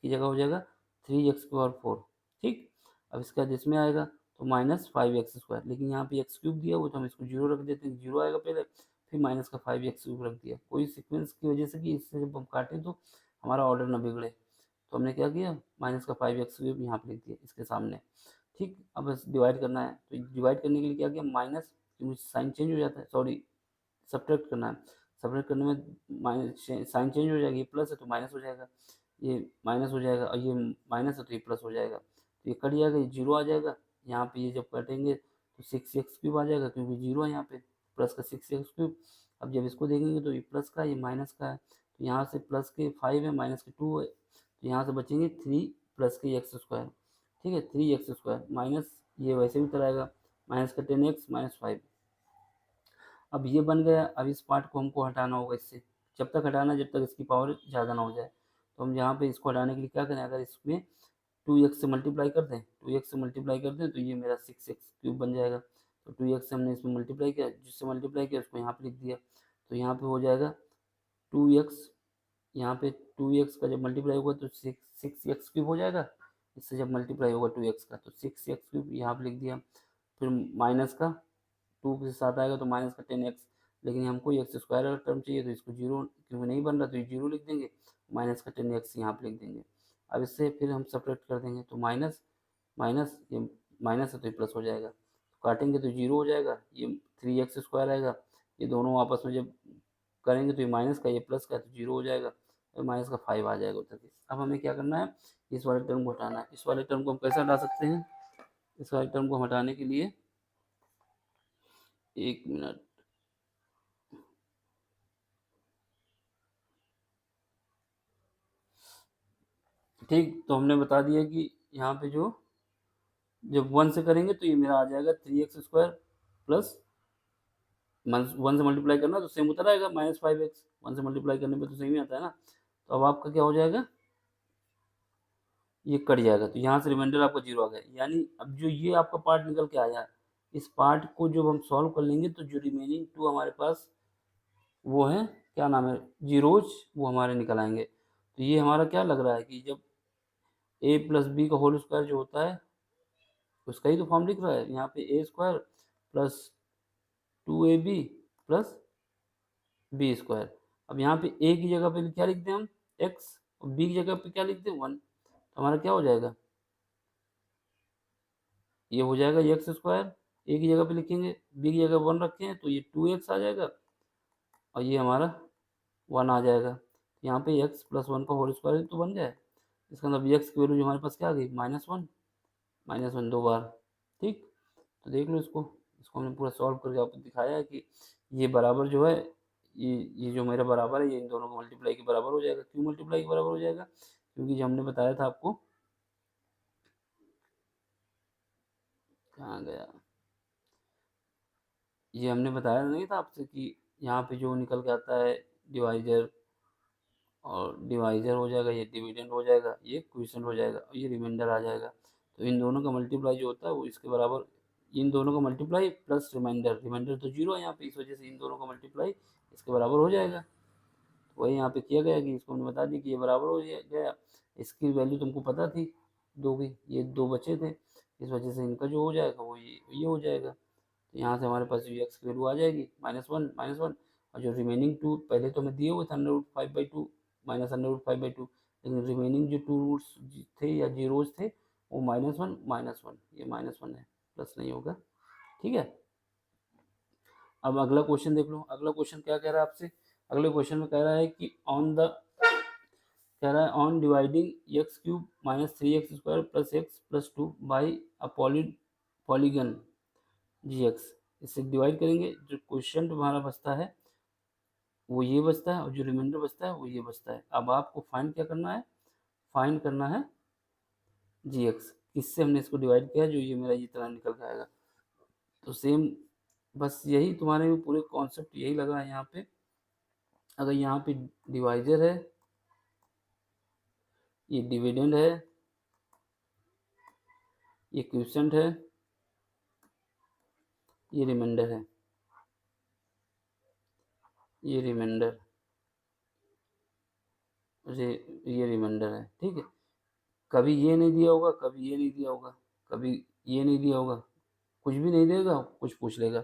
की जगह हो जाएगा 3x², ठीक। अब इसका इसमें आएगा तो माइनस 5x², लेकिन यहाँ पे x³ दिया हुआ तो हम इसको जीरो रख देते हैं, जीरो आएगा पहले, फिर माइनस का 5x³ रख दिया, कोई सीक्वेंस की वजह से कि इससे जब हम काटें तो हमारा ऑर्डर ना बिगड़े, तो हमने क्या किया, माइनस का 5x³ यहाँ पे लिख दिया इसके सामने। ठीक, अब बस डिवाइड करना है, तो डिवाइड करने के लिए क्या किया, माइनस, क्योंकि साइन चेंज हो जाता है, सॉरी सब्ट्रैक्ट करना है, सब्ट्रैक्ट करने में माइनस साइन चेंज हो जाएगी, ये प्लस है तो माइनस हो जाएगा, ये माइनस हो जाएगा, और ये माइनस है तो ये प्लस हो जाएगा, तो ये कट जाएगा, ये जीरो आ जाएगा, यहाँ पे ये जब कटेंगे तो 6x³ आ जाएगा क्योंकि जीरो है यहाँ पे, प्लस का 6x3। अब जब इसको देखेंगे तो ये प्लस का ये माइनस का है, तो यहाँ से प्लस के 5 है माइनस के 2 है, तो यहाँ से बचेंगे 3 प्लस के x², ठीक है, 3x² माइनस ये वैसे भी कराएगा माइनस का 10x माइनस 5। अब ये बन गया। अब इस पार्ट को हमको हटाना होगा इससे, जब तक हटाना जब तक इसकी पावर ज़्यादा ना हो जाए। तो हम यहाँ पे इसको हटाने के लिए क्या करें, अगर इसमें 2x से मल्टीप्लाई कर दें, 2x से मल्टीप्लाई कर दें तो ये मेरा 6x³ बन जाएगा। तो 2x से हमने इसमें मल्टीप्लाई किया, जिससे मल्टीप्लाई किया उसको यहाँ पे लिख दिया, तो यहाँ पे हो जाएगा 2x, यहाँ पे 2x का जब मल्टीप्लाई होगा तो 6x³ हो जाएगा, इससे जब मल्टीप्लाई होगा 2x का तो 6x³ यहाँ पे लिख दिया। फिर माइनस का 2 के साथ आएगा तो माइनस का 10x, लेकिन हमको x² अगर टर्म चाहिए तो इसको 0 क्योंकि नहीं बन रहा तो ये 0 लिख देंगे, माइनस का 10x यहाँ पे लिख देंगे। अब इससे फिर हम सब्ट्रैक्ट कर देंगे तो माइनस माइनस ये माइनस है तो ये प्लस हो जाएगा, तो काटेंगे तो 0 हो जाएगा, ये 3x² आएगा, ये दोनों आपस में जब करेंगे तो ये माइनस का ये प्लस का तो 0 हो जाएगा, और माइनस का 5 आ जाएगा उधर के। अब हमें क्या करना है, इस वाले टर्म को हटाना है। इस वाले टर्म को हम कैसे हटा सकते हैं, इस वाले टर्म को हटाने के लिए 1 मिनट, ठीक, तो हमने बता दिया कि यहाँ पे जो जब 1 से करेंगे तो ये मेरा आ जाएगा 3x² प्लस 1 से मल्टीप्लाई करना तो सेम उतर आएगा -5x, 1 से मल्टीप्लाई करने पे तो सेम ही आता है ना। तो अब आपका क्या हो जाएगा, ये कट जाएगा, तो यहाँ से रिमाइंडर आपका 0 आ गया। यानी अब जो ये आपका पार्ट निकल के आया, इस पार्ट को जब हम सॉल्व कर लेंगे तो जो रिमेनिंग 2 हमारे पास वो है, क्या नाम है, जीरोज, वो हमारे निकल आएंगे। तो ये हमारा क्या लग रहा है कि जब a प्लस बी का होल स्क्वायर जो होता है उसका ही तो फॉर्म लिख रहा है यहाँ पे, a² plus 2ab plus b²। अब यहाँ पे a की जगह पे क्या लिख दें हम, x, और b की जगह पे क्या लिख दें 1, तो हमारा क्या हो जाएगा, ये हो जाएगा x², a की जगह पे लिखेंगे, b की जगह 1 रखें तो ये 2x आ जाएगा, और ये हमारा 1 आ जाएगा। यहाँ पे x प्लस 1 का होल स्क्वायर तो बन जाए, इसका मतलब x की वैल्यू जो हमारे पास क्या आ गई, -1 दो बार, ठीक। तो देख लो इसको, इसको हमने पूरा सॉल्व करके आपको दिखाया है कि ये बराबर जो है, ये जो मेरा बराबर है ये इन दोनों को मल्टीप्लाई के बराबर हो जाएगा। क्यों मल्टीप्लाई के बराबर हो जाएगा, क्योंकि जो हमने बताया था आपको, कहाँ गया, ये हमने बताया नहीं था आपसे कि यहाँ पे जो निकल के आता है डिवाइजर, और डिवाइजर हो जाएगा, ये डिविडेंड हो जाएगा, ये क्वोशिएंट हो जाएगा, और ये रिमाइंडर आ जाएगा। तो इन दोनों का मल्टीप्लाई जो होता है वो इसके बराबर, इन दोनों का मल्टीप्लाई प्लस रिमाइंडर, रिमाइंडर तो 0 है यहाँ पे, इस वजह से इन दोनों का मल्टीप्लाई इसके बराबर हो जाएगा। तो वही यहाँ पे किया गया कि इसको हमने बता दिया कि ये बराबर हो गया। इसकी वैल्यू तुमको पता थी 2 की, ये 2 बचे थे, इस वजह से इनका जो हो जाएगा वो ये हो जाएगा। तो यहाँ से हमारे पास x की वैल्यू आ जाएगी -1, और जो रिमेनिंग 2 पहले तो हमें दिए हुए थे √5/2 -√5/2, लेकिन रिमेनिंग जो 2 रूट्स थे या जीरोज थे वो -1, ये -1 है, प्लस नहीं होगा, ठीक है। अब अगला क्वेश्चन देख लो, अगला क्वेश्चन क्या कह रहा है आपसे, अगले क्वेश्चन में कह रहा है कि on dividing x³ -3x² plus x plus 2 by a polygon gx, इससे डिवाइड करेंगे, जो क्वेश्चन हमारा बचता है वो ये बचता है, और जो रिमाइंडर बचता है वो ये बचता है। अब आपको फाइंड क्या करना है, फाइंड करना है gx, इससे हमने इसको डिवाइड किया जो ये मेरा ये तरह निकल के आएगा। तो सेम बस यही तुम्हारे में पूरे कॉन्सेप्ट यही लगा है यहाँ पे। अगर यहाँ पे डिवाइजर है, ये डिविडेंड है, ये क्वोशिएंट है, ये रिमाइंडर है, ये रिमाइंडर, ये रिमाइंडर है, ठीक है। कभी ये नहीं दिया होगा, कभी ये नहीं दिया होगा, कभी ये नहीं दिया होगा, कुछ भी नहीं देगा, कुछ पूछ लेगा।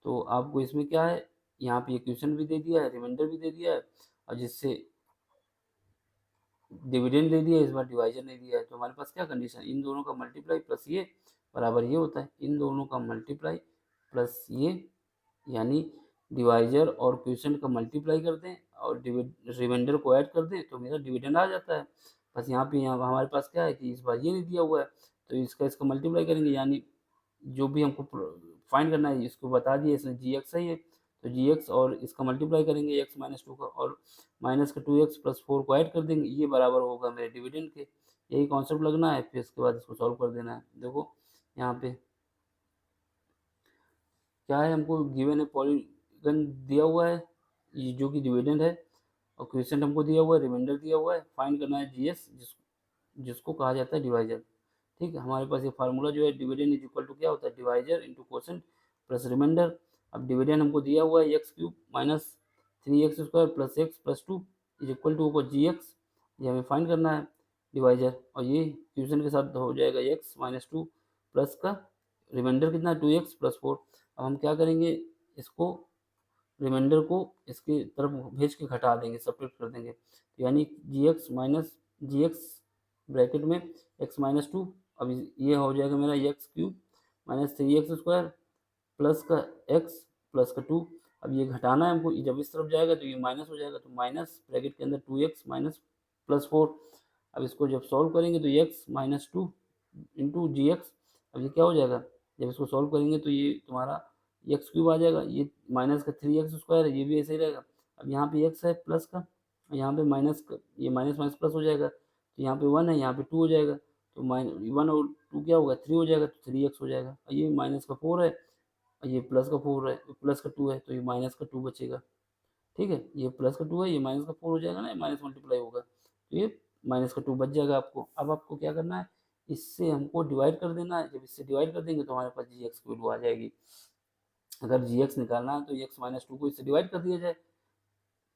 तो आपको इसमें क्या है, यहाँ पे क्वेश्चन भी दे दिया है, रिमाइंडर भी दे दिया है, और जिससे डिविडेंड दे दिया है, इस बार डिवाइजर नहीं दिया है। तो हमारे पास क्या कंडीशन, इन दोनों का मल्टीप्लाई प्लस ये बराबर ये होता है, इन दोनों का मल्टीप्लाई प्लस ये, यानी डिवाइजर और क्वोशिएंट का मल्टीप्लाई कर दें और रिमाइंडर को ऐड कर दें तो मेरा डिविडेंड आ जाता है। बस यहाँ पे हमारे पास क्या है कि इस बार ये नहीं दिया हुआ है, तो इसका मल्टीप्लाई करेंगे, यानी जो भी हमको फाइंड करना है, इसको बता दिया इसने जी एक्स है ये, तो जी एक्स और इसका मल्टीप्लाई करेंगे एक्स माइनस टू का, और माइनस का 2x प्लस 4 को ऐड कर देंगे, ये बराबर होगा मेरे डिविडेंड के। यही कॉन्सेप्ट लगना है, फिर इसके बाद इसको सॉल्व कर देना है। देखो यहाँ पे क्या है, हमको गिवन है पॉलीगन दिया हुआ है ये जो कि डिविडेंड है, और क्वेश्चन हमको दिया हुआ है, रिमाइंडर दिया हुआ है, फाइंड करना है जीएस जिसको कहा जाता है डिवाइजर। ठीक है, हमारे पास ये फार्मूला जो है डिविडेंड इज इक्वल टू क्या होता है, divisor into quotient plus remainder. अब डिविडेंड हमको दिया हुआ है x cube minus 3x² plus x plus 2 is equal to होगा जी एक्स, ये हमें फाइंड करना है डिवाइजर, और ये क्वेश्चन के साथ हो जाएगा एक्स माइनस टू प्लस का रिमाइंडर कितना 2x प्लस 4। अब हम क्या करेंगे, इसको रिमाइंडर को इसके तरफ भेज के घटा देंगे, सब्ट्रैक्ट कर देंगे, तो यानी जी एक्स माइनस जी एक्स ब्रैकेट में एक्स माइनस टू, अब ये हो जाएगा मेरा x cube minus 3x² plus का एक्स प्लस का 2। अब ये घटाना है हमको, जब इस तरफ जाएगा तो ये माइनस हो जाएगा, तो माइनस ब्रैकेट के अंदर 2x माइनस प्लस 4। अब इसको जब सॉल्व करेंगे तो एक्स माइनस टू इंटू जी एक्स, अब ये क्या हो जाएगा, जब इसको सॉल्व करेंगे तो ये तुम्हारा एक्स क्यूब आ जाएगा, ये माइनस का 3x² है, ये भी ऐसे ही रहेगा। अब यहाँ पे एक्स है प्लस का, यहाँ पे माइनस का, ये माइनस माइनस प्लस हो जाएगा, तो यहाँ पे 1 है, यहाँ पे 2 हो जाएगा, तो वन और 2 क्या होगा, 3 हो जाएगा, तो 3x हो जाएगा। और ये माइनस का 4 है, और ये प्लस का 4 है, प्लस का 2 है, तो ये माइनस का 2 बचेगा। ठीक है, ये प्लस का 2 है, ये माइनस का 4 हो जाएगा ना, माइनस मल्टीप्लाई होगा, तो ये माइनस का 2 बच जाएगा आपको। अब आपको क्या करना है, इससे हमको डिवाइड कर देना है, जब इससे डिवाइड कर देंगे तो हमारे पास जी एक्स की वैल्यू आ जाएगी। अगर जी एक्स निकालना है तो एक्स माइनस टू को इससे डिवाइड कर दिया जाए,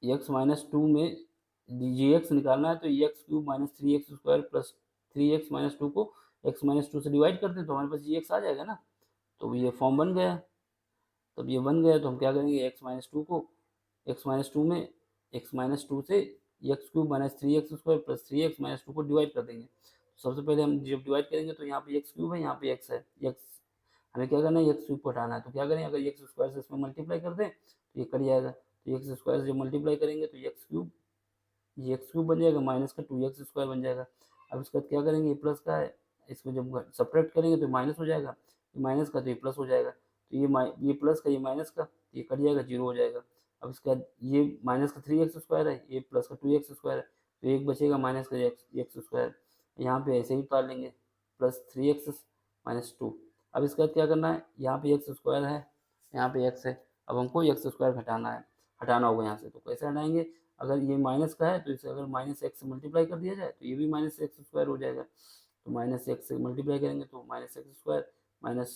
एक्स माइनस टू में जी एक्स निकालना है तो x cube minus 3x² plus 3x minus two को एक्स माइनस टू से डिवाइड कर दें तो हमारे पास जी एक्स आ जाएगा ना, तो ये फॉर्म बन गया। तब ये बन गया तो हम क्या करेंगे, एक्स माइनस टू को एक्स माइनस टू में एक्स माइनस टू से x cube minus 3x² plus 3x minus two को डिवाइड कर देंगे। तो सबसे पहले हम जब डिवाइड करेंगे तो यहाँ पे एक्स क्यूब है, यहाँ पे एक्स है, एक्स हमें क्या करना है, एक्स क्यूब को हटाना है, तो क्या करें, अगर एक्स स्क्वायर से इसमें मल्टीप्लाई कर दें तो ये कट जाएगा, तो एक्स स्क्वायर से जब मल्टीप्लाई करेंगे तो एक्स क्यूब, ये एक्स क्यूब बन जाएगा माइनस का 2x² बन जाएगा। अब इसके बाद क्या करेंगे, ये प्लस का है, इसको जब सब्ट्रैक्ट करेंगे तो माइनस हो जाएगा, माइनस का तो ये प्लस हो जाएगा, तो ये प्लस का ये माइनस का ये कट जाएगा, जीरो हो जाएगा। अब इसके बाद ये माइनस का 3x² है, ये प्लस का 2x² है, तो एक बचेगा माइनस का x², यहाँ पे ऐसे ही उतार लेंगे, प्लस 3x माइनस 2। अब इसके बाद क्या करना है, यहाँ पे x² है, यहाँ पे x है, अब हमको x² हटाना होगा यहाँ से, तो कैसे हटाएंगे, अगर ये माइनस का है तो इसे अगर माइनस एक्स से मल्टीप्लाई कर दिया जाए तो ये भी माइनस x² हो जाएगा, तो माइनस एक्स से मल्टीप्लाई करेंगे तो माइनस x² माइनस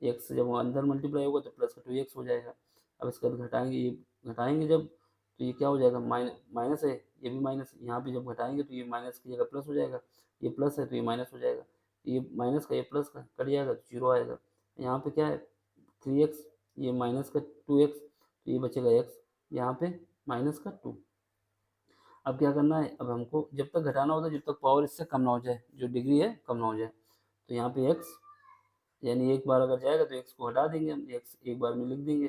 एक्स से जब अंदर मल्टीप्लाई होगा तो प्लस का 2x हो जाएगा। अब इसके बाद घटाएंगे, ये घटाएंगे जब तो ये क्या हो जाएगा, माइनस है, ये भी माइनस, यहाँ पे जब घटाएंगे तो ये माइनस की जगह प्लस हो जाएगा, ये प्लस है तो ये माइनस हो जाएगा, ये माइनस का ये प्लस का कट जाएगा तो जीरो आएगा। यहाँ पे क्या है 3x, ये माइनस का 2x, तो ये बचेगा x, यहाँ पे माइनस का 2। अब क्या करना है, अब हमको जब तक घटाना होता है जब तक पावर इससे कम ना हो जाए, जो डिग्री है कम ना हो जाए, तो यहाँ पे x यानी एक बार अगर जाएगा तो x को हटा देंगे हम, x एक बार में लिख देंगे,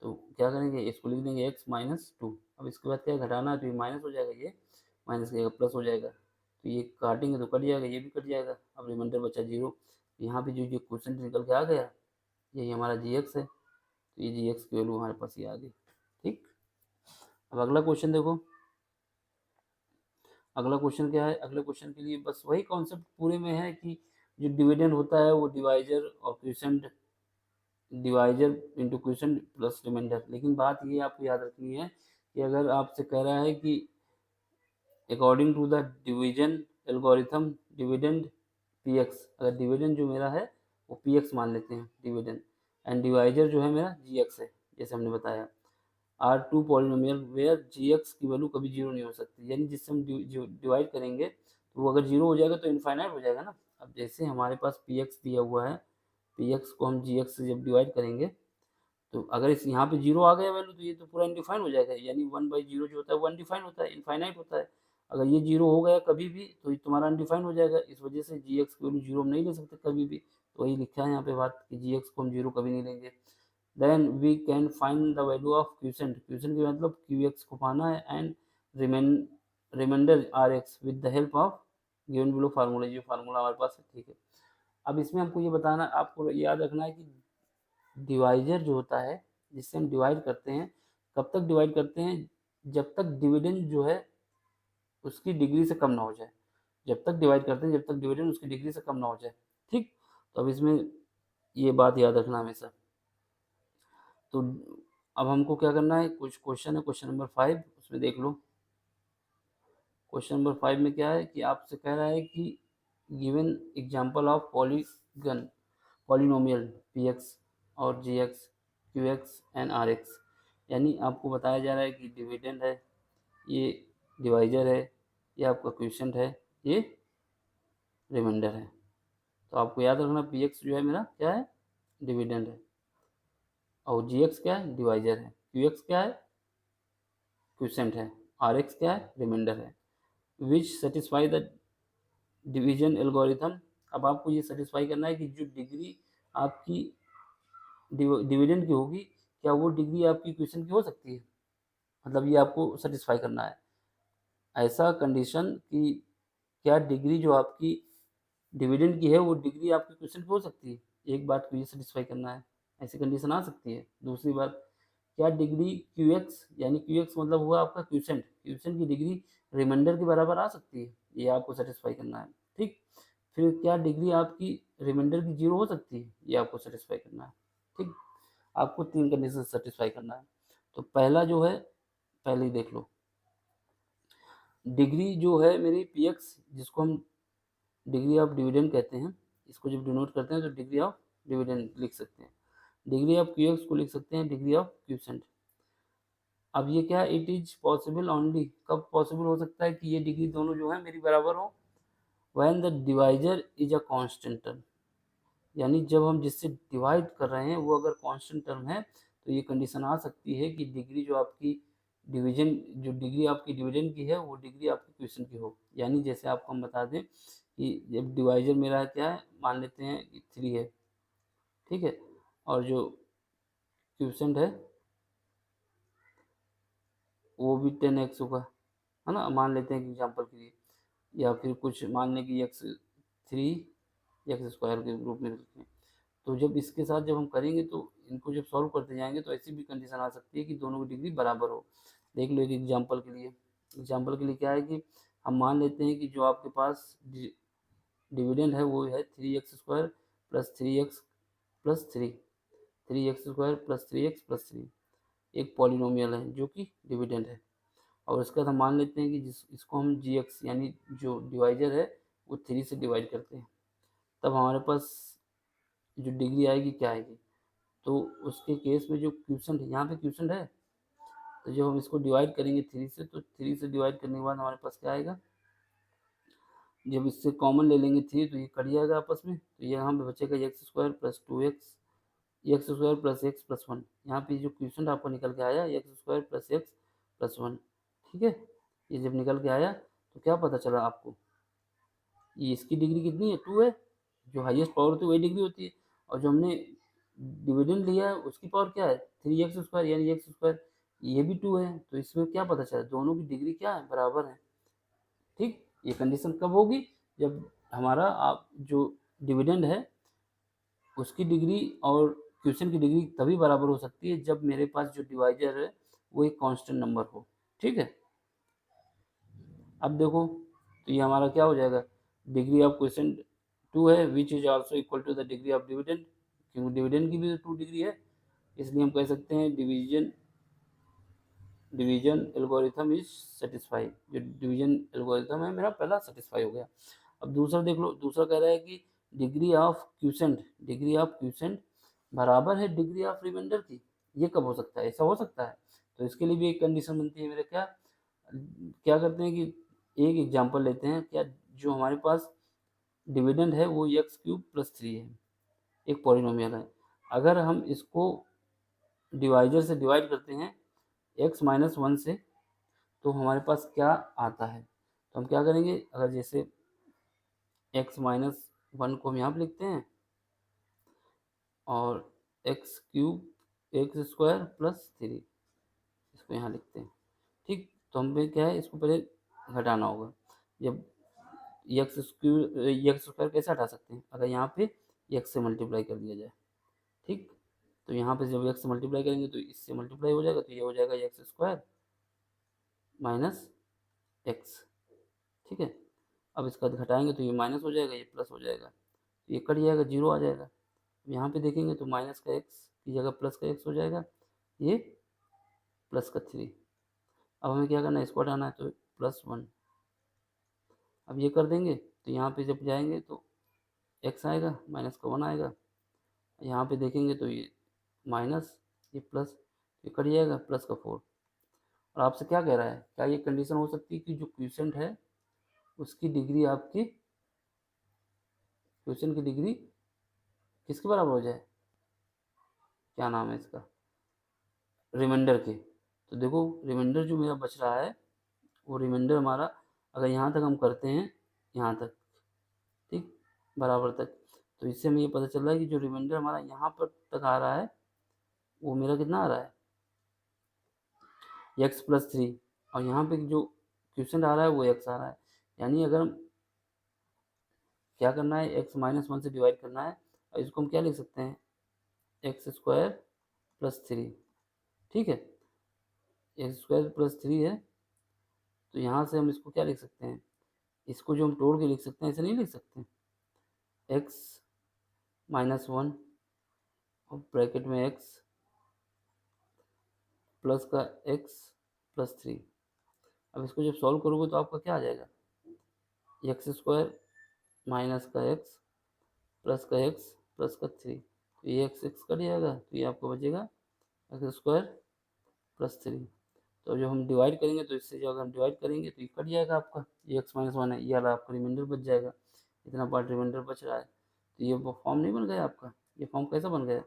तो क्या करेंगे इसको लिख देंगे x माइनस टू। अब इसके बाद क्या घटाना है तो ये माइनस हो जाएगा, ये माइनस की जगह प्लस हो जाएगा, तो ये काटेंगे तो कट जाएगा, ये भी कट जाएगा, अब रिमाइंडर बचा जीरो। यहाँ पे जो क्वेश्चन निकल के आ गया यही हमारा जी एक्स है, तो ये जी एक्स की वैल्यू हमारे पास ये आ गई। ठीक, अब अगला क्वेश्चन देखो, अगला क्वेश्चन क्या है, अगले क्वेश्चन के लिए बस वही कॉन्सेप्ट पूरे में है कि जो डिविडेंड होता है वो डिवाइजर और question, divisor into question plus remainder. लेकिन बात ये आपको याद रखनी है कि अगर आपसे कह रहा है कि according to the division algorithm dividend P x, अगर डिविडेंड जो मेरा है वो पी एक्स मान लेते हैं डिविडेंड, एंड डिवाइजर जो है मेरा जी एक्स है, जैसे हमने बताया, are two polynomial where G x की वैल्यू कभी जीरो नहीं हो सकती, यानी जिससे हम डिवाइड करेंगे तो वो अगर जीरो हो जाएगा तो इनफाइनाइट हो जाएगा ना। अब जैसे हमारे पास पी एक्स दिया हुआ है, पी एक्स को हम जी एक्स से जब डिवाइड करेंगे तो अगर इस यहाँ पे जीरो आ गया वैल्यू तो ये तो पूरा इनडिफाइंड हो जाएगा, यानी 1/0 जो होता है वो अनडिफाइंड होता है, इनफाइनाइट होता है। अगर ये जीरो हो गया कभी भी तो ये तुम्हारा अनडिफाइंड हो जाएगा, इस वजह से जी एक्स की वैल्यू जीरो हम नहीं ले सकते कभी भी, तो वही लिखा है यहाँ पे बात कि जी एक्स को हम जीरो कभी नहीं लेंगे। Then we can find the value of question, question के मतलब क्यू एक्स को पाना है, and remainder R x with the help of given below formula, ये फार्मूला हमारे पास है। ठीक है, अब इसमें हमको ये बताना, आपको याद रखना है कि डिवाइजर जो होता है जिससे हम डिवाइड करते हैं, कब तक डिवाइड करते हैं, जब तक डिविडेंड जो है उसकी डिग्री से कम ना हो जाए। जब तक डिवाइड करते हैं जब तक डिविडेंड उसकी डिग्री से कम ना हो जाए। ठीक, तो अब इसमें ये बात याद रखना हमेशा। तो अब हमको क्या करना है, कुछ क्वेश्चन है, क्वेश्चन नंबर 5 उसमें देख लो। क्वेश्चन नंबर 5 में क्या है कि आपसे कह रहा है कि given example of polygon polynomial p x और g x q x and r x, यानी आपको बताया जा रहा है कि डिविडेंड है, ये डिवाइजर है, ये आपका क्वेश्चन है, ये रिमाइंडर है। तो आपको याद रखना पी एक्स जो है मेरा क्या है, डिविडेंड है, और जी एक्स क्या है, डिवाइजर है, क्यू एक्स क्या है, क्वेश्चन है, आर एक्स क्या है, रिमाइंडर है। विच सेटिस्फाई द डिवीजन एल्गोरिथम। अब आपको ये सेटिस्फाई करना है कि जो डिग्री आपकी डिविडेंड की होगी, क्या वो डिग्री आपकी क्वेश्चन की हो सकती है, मतलब ये आपको सेटिस्फाई करना है। ऐसा कंडीशन कि क्या डिग्री जो आपकी डिविडेंड की है वो डिग्री आपकी क्वेश्चन की हो सकती है, एक बात को ये सेटिस्फाई करना है, ऐसी कंडीशन आ सकती है। दूसरी बात, क्या डिग्री क्यू एक्स, यानी क्यू एक्स मतलब हुआ आपका क्वेश्चन, क्वेश्चन की डिग्री रिमाइंडर के बराबर आ सकती है, ये आपको सेटिस्फाई करना है। ठीक, फिर क्या डिग्री आपकी रिमाइंडर की 0 हो सकती है, ये आपको सेटिस्फाई करना है। ठीक, आपको 3 कंडीशन सेटिस्फाई करना है। तो पहला जो है, पहले ही देख लो, डिग्री जो है मेरी पी एक्स, जिसको हम डिग्री ऑफ डिविडेंड कहते हैं, इसको जब डिनोट करते हैं तो डिग्री ऑफ डिविडेंड लिख सकते हैं। डिग्री ऑफ क्यू एक्स को लिख सकते हैं डिग्री ऑफ क्यूसेंट। अब ये क्या, इट इज पॉसिबल ओनली, कब पॉसिबल हो सकता है कि ये डिग्री दोनों जो है मेरी बराबर हो, when the divisor is a constant term, यानी जब हम जिससे डिवाइड कर रहे हैं वो अगर कांस्टेंट टर्म है, तो ये कंडीशन आ सकती है कि डिग्री जो आपकी डिवीजन, जो डिग्री आपकी डिविडेंड की है वो डिग्री आपकी क्वेश्चन की हो। यानी जैसे आपको हम बता दें कि जब डिवाइजर मेरा क्या है, मान लेते हैं कि 3 है, ठीक है, और जो क्वेश्चन है वो भी 10x होगा, है ना, मान लेते हैं कि एग्जाम्पल के लिए, या फिर कुछ मान लें कि x3 एक्स स्क्वायर के रूप में लिखें। तो जब इसके साथ जब हम करेंगे तो इनको जब सॉल्व करते जाएंगे तो ऐसी भी कंडीशन आ सकती है कि दोनों की डिग्री बराबर हो। देख लो एक एग्जाम्पल के लिए, एग्जाम्पल के लिए क्या है कि हम मान लेते हैं कि जो आपके पास डिविडेंड है वो है 3x² प्लस 3x प्लस 3 एक पॉलिनोमियल है जो कि डिविडेंड है। और उसके बाद हम मान लेते हैं कि इसको हम जी एक्स, यानी जो डिवाइजर है वो 3 से डिवाइड करते हैं, तब हमारे पास जो डिग्री आएगी क्या आएगी, तो उसके केस में जो क्वेश्चन है, यहाँ पे क्वेश्चन है, तो जब हम इसको डिवाइड करेंगे 3 से, तो 3 से डिवाइड करने के बाद हमारे पास क्या आएगा, जब इससे कॉमन ले लेंगे 3 तो ये कट जाएगा आपस में, तो ये यहाँ पे बचेगा x² plus 2x, x² plus x plus 1, यहाँ पे जो क्वेश्चन आपको निकल के आया x² प्लस x प्लस 1, ठीक है। ये जब निकल के आया तो क्या पता चला आपको, ये इसकी डिग्री कितनी है, 2 है, जो हाईएस्ट पावर होती है वही डिग्री होती है, और जो हमने डिविडेंड लिया है उसकी पावर क्या है, 3x² यानी x², ये भी 2 है, तो इसमें क्या पता चला, दोनों की डिग्री क्या है, बराबर है। ठीक, ये कंडीशन कब होगी, जब हमारा आप जो डिविडेंड है उसकी डिग्री और क्वेश्चन की डिग्री तभी बराबर हो सकती है जब मेरे पास जो डिवाइजर है वो एक कांस्टेंट नंबर हो। ठीक है, अब देखो, तो ये हमारा क्या हो जाएगा, डिग्री ऑफ क्वेश्चन 2 है which is also equal to the degree of dividend, क्योंकि डिविडेंड की भी 2 डिग्री है, इसलिए हम कह सकते हैं डिवीजन एल्गोरिथम इज सेटिस्फाई, जो डिवीजन एल्गोरिथम है मेरा पहला सेटिस्फाई हो गया। अब दूसरा देख लो, दूसरा कह रहा है कि डिग्री ऑफ क्यूसेंट बराबर है डिग्री ऑफ रिमाइंडर की, ये कब हो सकता है, ऐसा हो सकता है। तो इसके लिए भी एक कंडीशन बनती है मेरे, क्या क्या करते हैं कि एक एग्जांपल लेते हैं, क्या जो हमारे पास डिविडेंड है वो x³ + 3 है, एक पॉलिनोमियल है, अगर हम इसको डिवाइजर से डिवाइड करते हैं x-1 से, तो हमारे पास क्या आता है, तो हम क्या करेंगे, अगर जैसे x-1 को हम यहाँ पे लिखते हैं और x³ प्लस 3 इसको यहाँ लिखते हैं। ठीक, तो हमें क्या है, इसको पहले घटाना होगा, जब x² कैसे हटा सकते हैं, अगर यहाँ पे x से मल्टीप्लाई कर दिया जाए। ठीक, तो यहाँ पे जब x से मल्टीप्लाई करेंगे तो इससे मल्टीप्लाई हो जाएगा, तो ये हो जाएगा एक्स स्क्वायर माइनस एक्स। ठीक है, अब इसका घटाएंगे तो ये माइनस हो जाएगा, ये प्लस हो जाएगा, तो ये कट जाएगा, जीरो आ जाएगा। यहाँ पे देखेंगे तो माइनस का एक्स की जगह प्लस का एक्स हो जाएगा, ये प्लस का 3। अब हमें क्या करना है, इसको हटाना है, तो +1। अब ये कर देंगे तो यहाँ पे जब जाएंगे तो एक्स आएगा, माइनस का 1 आएगा। यहाँ पे देखेंगे तो ये माइनस, ये प्लस, ये कट जाएगा, प्लस का 4। और आपसे क्या कह रहा है, क्या ये कंडीशन हो सकती है कि जो क्वेश्चन है उसकी डिग्री आपकी, क्वेश्चन की डिग्री किसके बराबर हो जाए, क्या नाम है इसका, रिमाइंडर के। तो देखो रिमाइंडर जो मेरा बच रहा है वो रिमाइंडर हमारा, अगर यहाँ तक हम करते हैं, यहाँ तक, ठीक, बराबर तक, तो इससे हमें ये पता चल रहा है कि जो रिमाइंडर हमारा यहाँ पर तक आ रहा है वो मेरा कितना आ रहा है, x+3। और यहाँ पे जो क्वेश्चन आ रहा है वो x आ रहा है। यानी अगर हम क्या करना है, x-1 से डिवाइड करना है, और इसको हम क्या लिख सकते हैं, x² + 3। ठीक है, x² + 3 है, तो यहाँ से हम इसको क्या लिख सकते हैं, इसको जो हम तोड़ के लिख सकते हैं, ऐसे नहीं लिख सकते, x-1 और ब्रैकेट में x प्लस का x+3। अब इसको जब सॉल्व करोगे तो आपका क्या आ जाएगा, x² माइनस का x प्लस का x प्लस का 3, तो ये x कट जाएगा, तो ये आपको बचेगा x² + 3। तो जो हम डिवाइड करेंगे तो इससे जो अगर हम डिवाइड करेंगे तो ये कट जाएगा आपका, ये x-1 है, ये वाला आपका रिमाइंडर बच जाएगा, इतना पार्ट रिमाइंडर बच रहा है। तो ये फॉर्म नहीं बन गया आपका, ये फॉर्म कैसा बन गया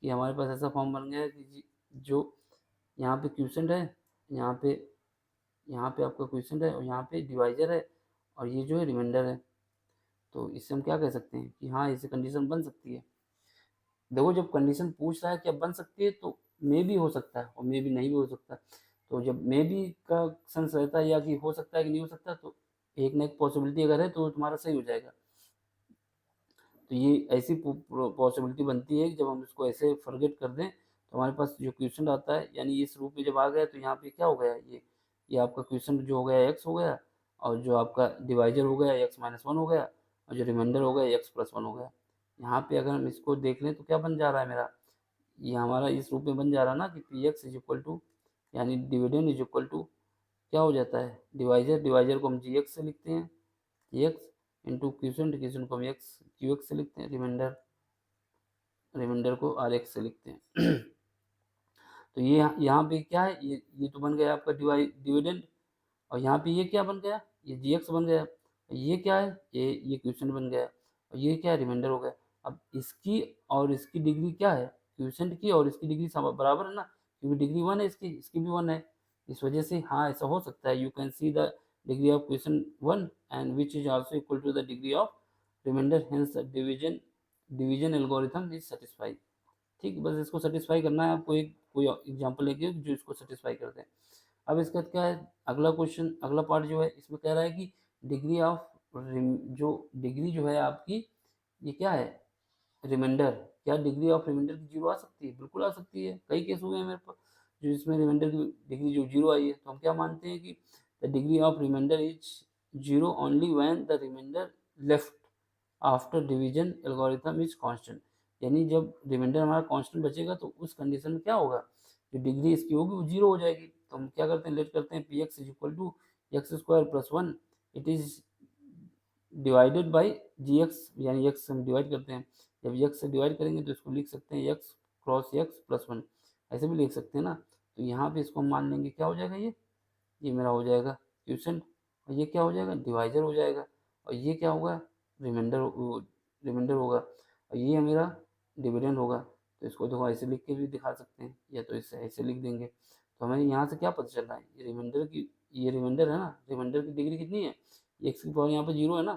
कि हमारे पास ऐसा फॉर्म बन गया है कि जो यहाँ पे क्वेश्चन है, यहाँ पे आपका क्वेश्चन है, और यहाँ पे डिवाइजर है, और ये जो है रिमाइंडर है। तो इससे हम क्या कह सकते हैं कि हाँ, इससे कंडीशन बन सकती है। देखो जब कंडीशन पूछ रहा है कि अब बन सकती है, तो मे भी हो सकता है और मे भी नहीं भी हो सकता। तो जब मे भी का सेंस रहता है या कि हो सकता है कि नहीं हो सकता, तो एक ना एक पॉसिबिलिटी अगर है तो तुम्हारा सही हो जाएगा। तो ये ऐसी पॉसिबिलिटी बनती है कि जब हम इसको ऐसे फॉरगेट कर दें तो हमारे पास जो क्वेश्चन आता है, यानी इस रूप में जब आ गया तो यहाँ पे क्या हो गया, ये आपका क्वेश्चन जो हो गया x हो गया, और जो आपका डिवाइजर हो गया x-1 हो गया, और जो रिमाइंडर हो गया x+1 हो गया। यहाँ पे अगर हम इसको देख लें तो क्या बन जा रहा है मेरा, ये हमारा इस रूप में बन जा रहा है ना कि Px यानी डिविडेंड क्या हो जाता है, डिवाइजर को हम Gx से लिखते हैं, Gx इंटू क्वेश्चन को हम Qx से लिखते हैं, रिमाइंडर को Rx से लिखते हैं। तो ये यहाँ पे क्या है, ये तो बन गया आपका डिविडेंड, और यहाँ पे ये क्या बन गया, ये Gx बन गया। ये क्या है, ये क्वेश्चन बन गया, और ये क्या है, रिमाइंडर हो गया। अब इसकी और इसकी डिग्री क्या है, क्वेश्चन की और इसकी डिग्री बराबर है ना, क्योंकि डिग्री 1 है, इसकी भी 1 है। इस वजह से हाँ ऐसा हो सकता है, you can see the degree of question 1 and which is also equal to the degree of remainder, hence division algorithm is satisfied. ठीक, बस इसको सेटिस्फाई करना है आपको, एक कोई एग्जांपल लेके जो इसको सेटिस्फाई करते हैं। अब इसका क्या है, अगला क्वेश्चन, अगला पार्ट जो है इसमें कह रहा है कि डिग्री ऑफ जो डिग्री जो है आपकी, ये क्या है, रिमाइंडर, क्या डिग्री ऑफ रिमाइंडर की 0 आ सकती है, बिल्कुल आ सकती है। कई केस हुए हैं मेरे पास जो इसमें रिमाइंडर की डिग्री जो 0 आई है, तो हम क्या मानते हैं कि the degree of remainder is 0 only when the remainder left after division algorithm is constant. यानी जब रिमाइंडर हमारा कांस्टेंट बचेगा तो उस कंडीशन में क्या होगा, जो डिग्री इसकी होगी वो 0 हो जाएगी। तो हम क्या करते हैं, लेट करते हैं Px = x² + 1, it is divided by Gx, यानी x हम डिवाइड करते हैं, जब x से डिवाइड करेंगे तो इसको लिख सकते हैं x क्रॉस x + 1, ऐसे भी लिख सकते हैं ना। तो यहाँ पे इसको हम मान लेंगे क्या हो जाएगा, ये मेरा हो जाएगा क्वेश्चन, और ये क्या हो जाएगा, डिवाइजर हो जाएगा, और ये क्या होगा, रिमाइंडर होगा, और ये मेरा डिविडेंड होगा। तो इसको देखो ऐसे लिख के भी दिखा सकते हैं, या तो इससे ऐसे लिख देंगे। तो हमें यहाँ से क्या पता चल रहा है, ये रिमाइंडर है ना, रिमाइंडर की डिग्री कितनी है, एक्स की पावर यहाँ पे 0 है ना,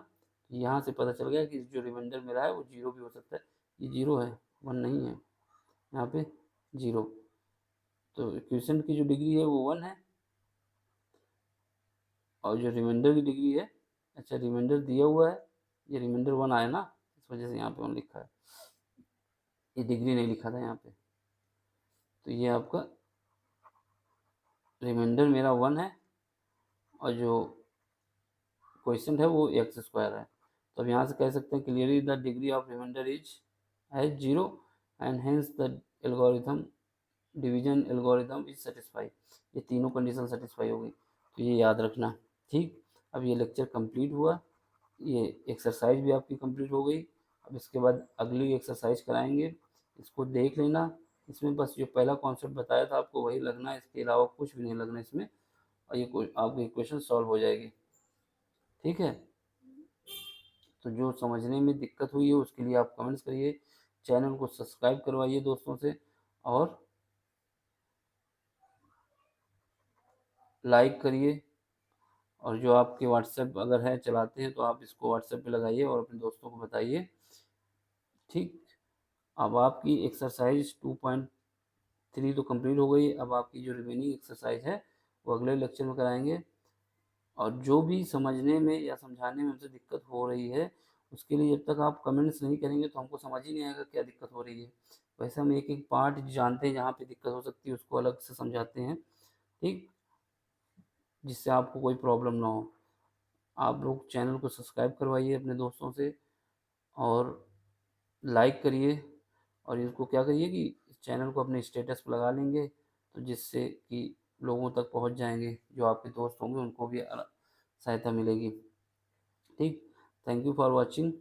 तो यहाँ से पता चल गया कि जो रिमाइंडर मेरा है वो 0 भी हो सकता है। ये 0 है, 1 नहीं है, यहाँ पे 0। तो क्वेश्चन की जो डिग्री है वो 1 है, और जो रिमाइंडर की डिग्री है, अच्छा रिमाइंडर दिया हुआ है, ये रिमाइंडर 1 आया ना, इस वजह से यहाँ पे 1 लिखा है, ये डिग्री नहीं लिखा था यहाँ पे। तो ये आपका रिमाइंडर मेरा 1 है और जो क्वेश्चन है वो एक्स स्क्वायर है। तो अब यहाँ से कह सकते हैं clearly the degree of remainder is है 0 and hence the algorithm division algorithm is satisfy. ये तीनों कंडीशन सेटिस्फाई हो गई, तो ये याद रखना। ठीक, अब ये लेक्चर कंप्लीट हुआ, ये एक्सरसाइज भी आपकी कंप्लीट हो गई। अब इसके बाद अगली एक्सरसाइज कराएंगे, इसको देख लेना। इसमें बस जो पहला कॉन्सेप्ट बताया था आपको वही लगना है, इसके अलावा कुछ भी नहीं लगना इसमें, और ये आपकी इक्वेशन सॉल्व हो जाएगी। ठीक है, तो जो समझने में दिक्कत हुई है उसके लिए आप कमेंट्स करिए, चैनल को सब्सक्राइब करवाइए दोस्तों से, और लाइक करिए। और जो आपके व्हाट्सएप अगर है चलाते हैं तो आप इसको व्हाट्सएप पे लगाइए और अपने दोस्तों को बताइए। ठीक, अब आपकी एक्सरसाइज 2.3 तो कंप्लीट हो गई। अब आपकी जो रिमेनिंग एक्सरसाइज है वो अगले लेक्चर में कराएंगे। और जो भी समझने में या समझाने में हमसे दिक्कत हो रही है उसके लिए जब तक आप कमेंट्स नहीं करेंगे तो हमको समझ ही नहीं आएगा क्या दिक्कत हो रही है। वैसे हम एक एक पार्ट जानते हैं जहाँ पे दिक्कत हो सकती है उसको अलग से समझाते हैं। ठीक, जिससे आपको कोई प्रॉब्लम ना हो। आप लोग चैनल को सब्सक्राइब करवाइए अपने दोस्तों से, और लाइक करिए, और इसको क्या करिए कि इस चैनल को अपने स्टेटस पर लगा लेंगे, तो जिससे कि लोगों तक पहुंच जाएंगे, जो आपके दोस्त होंगे उनको भी सहायता मिलेगी। ठीक, थैंक यू फॉर वॉचिंग।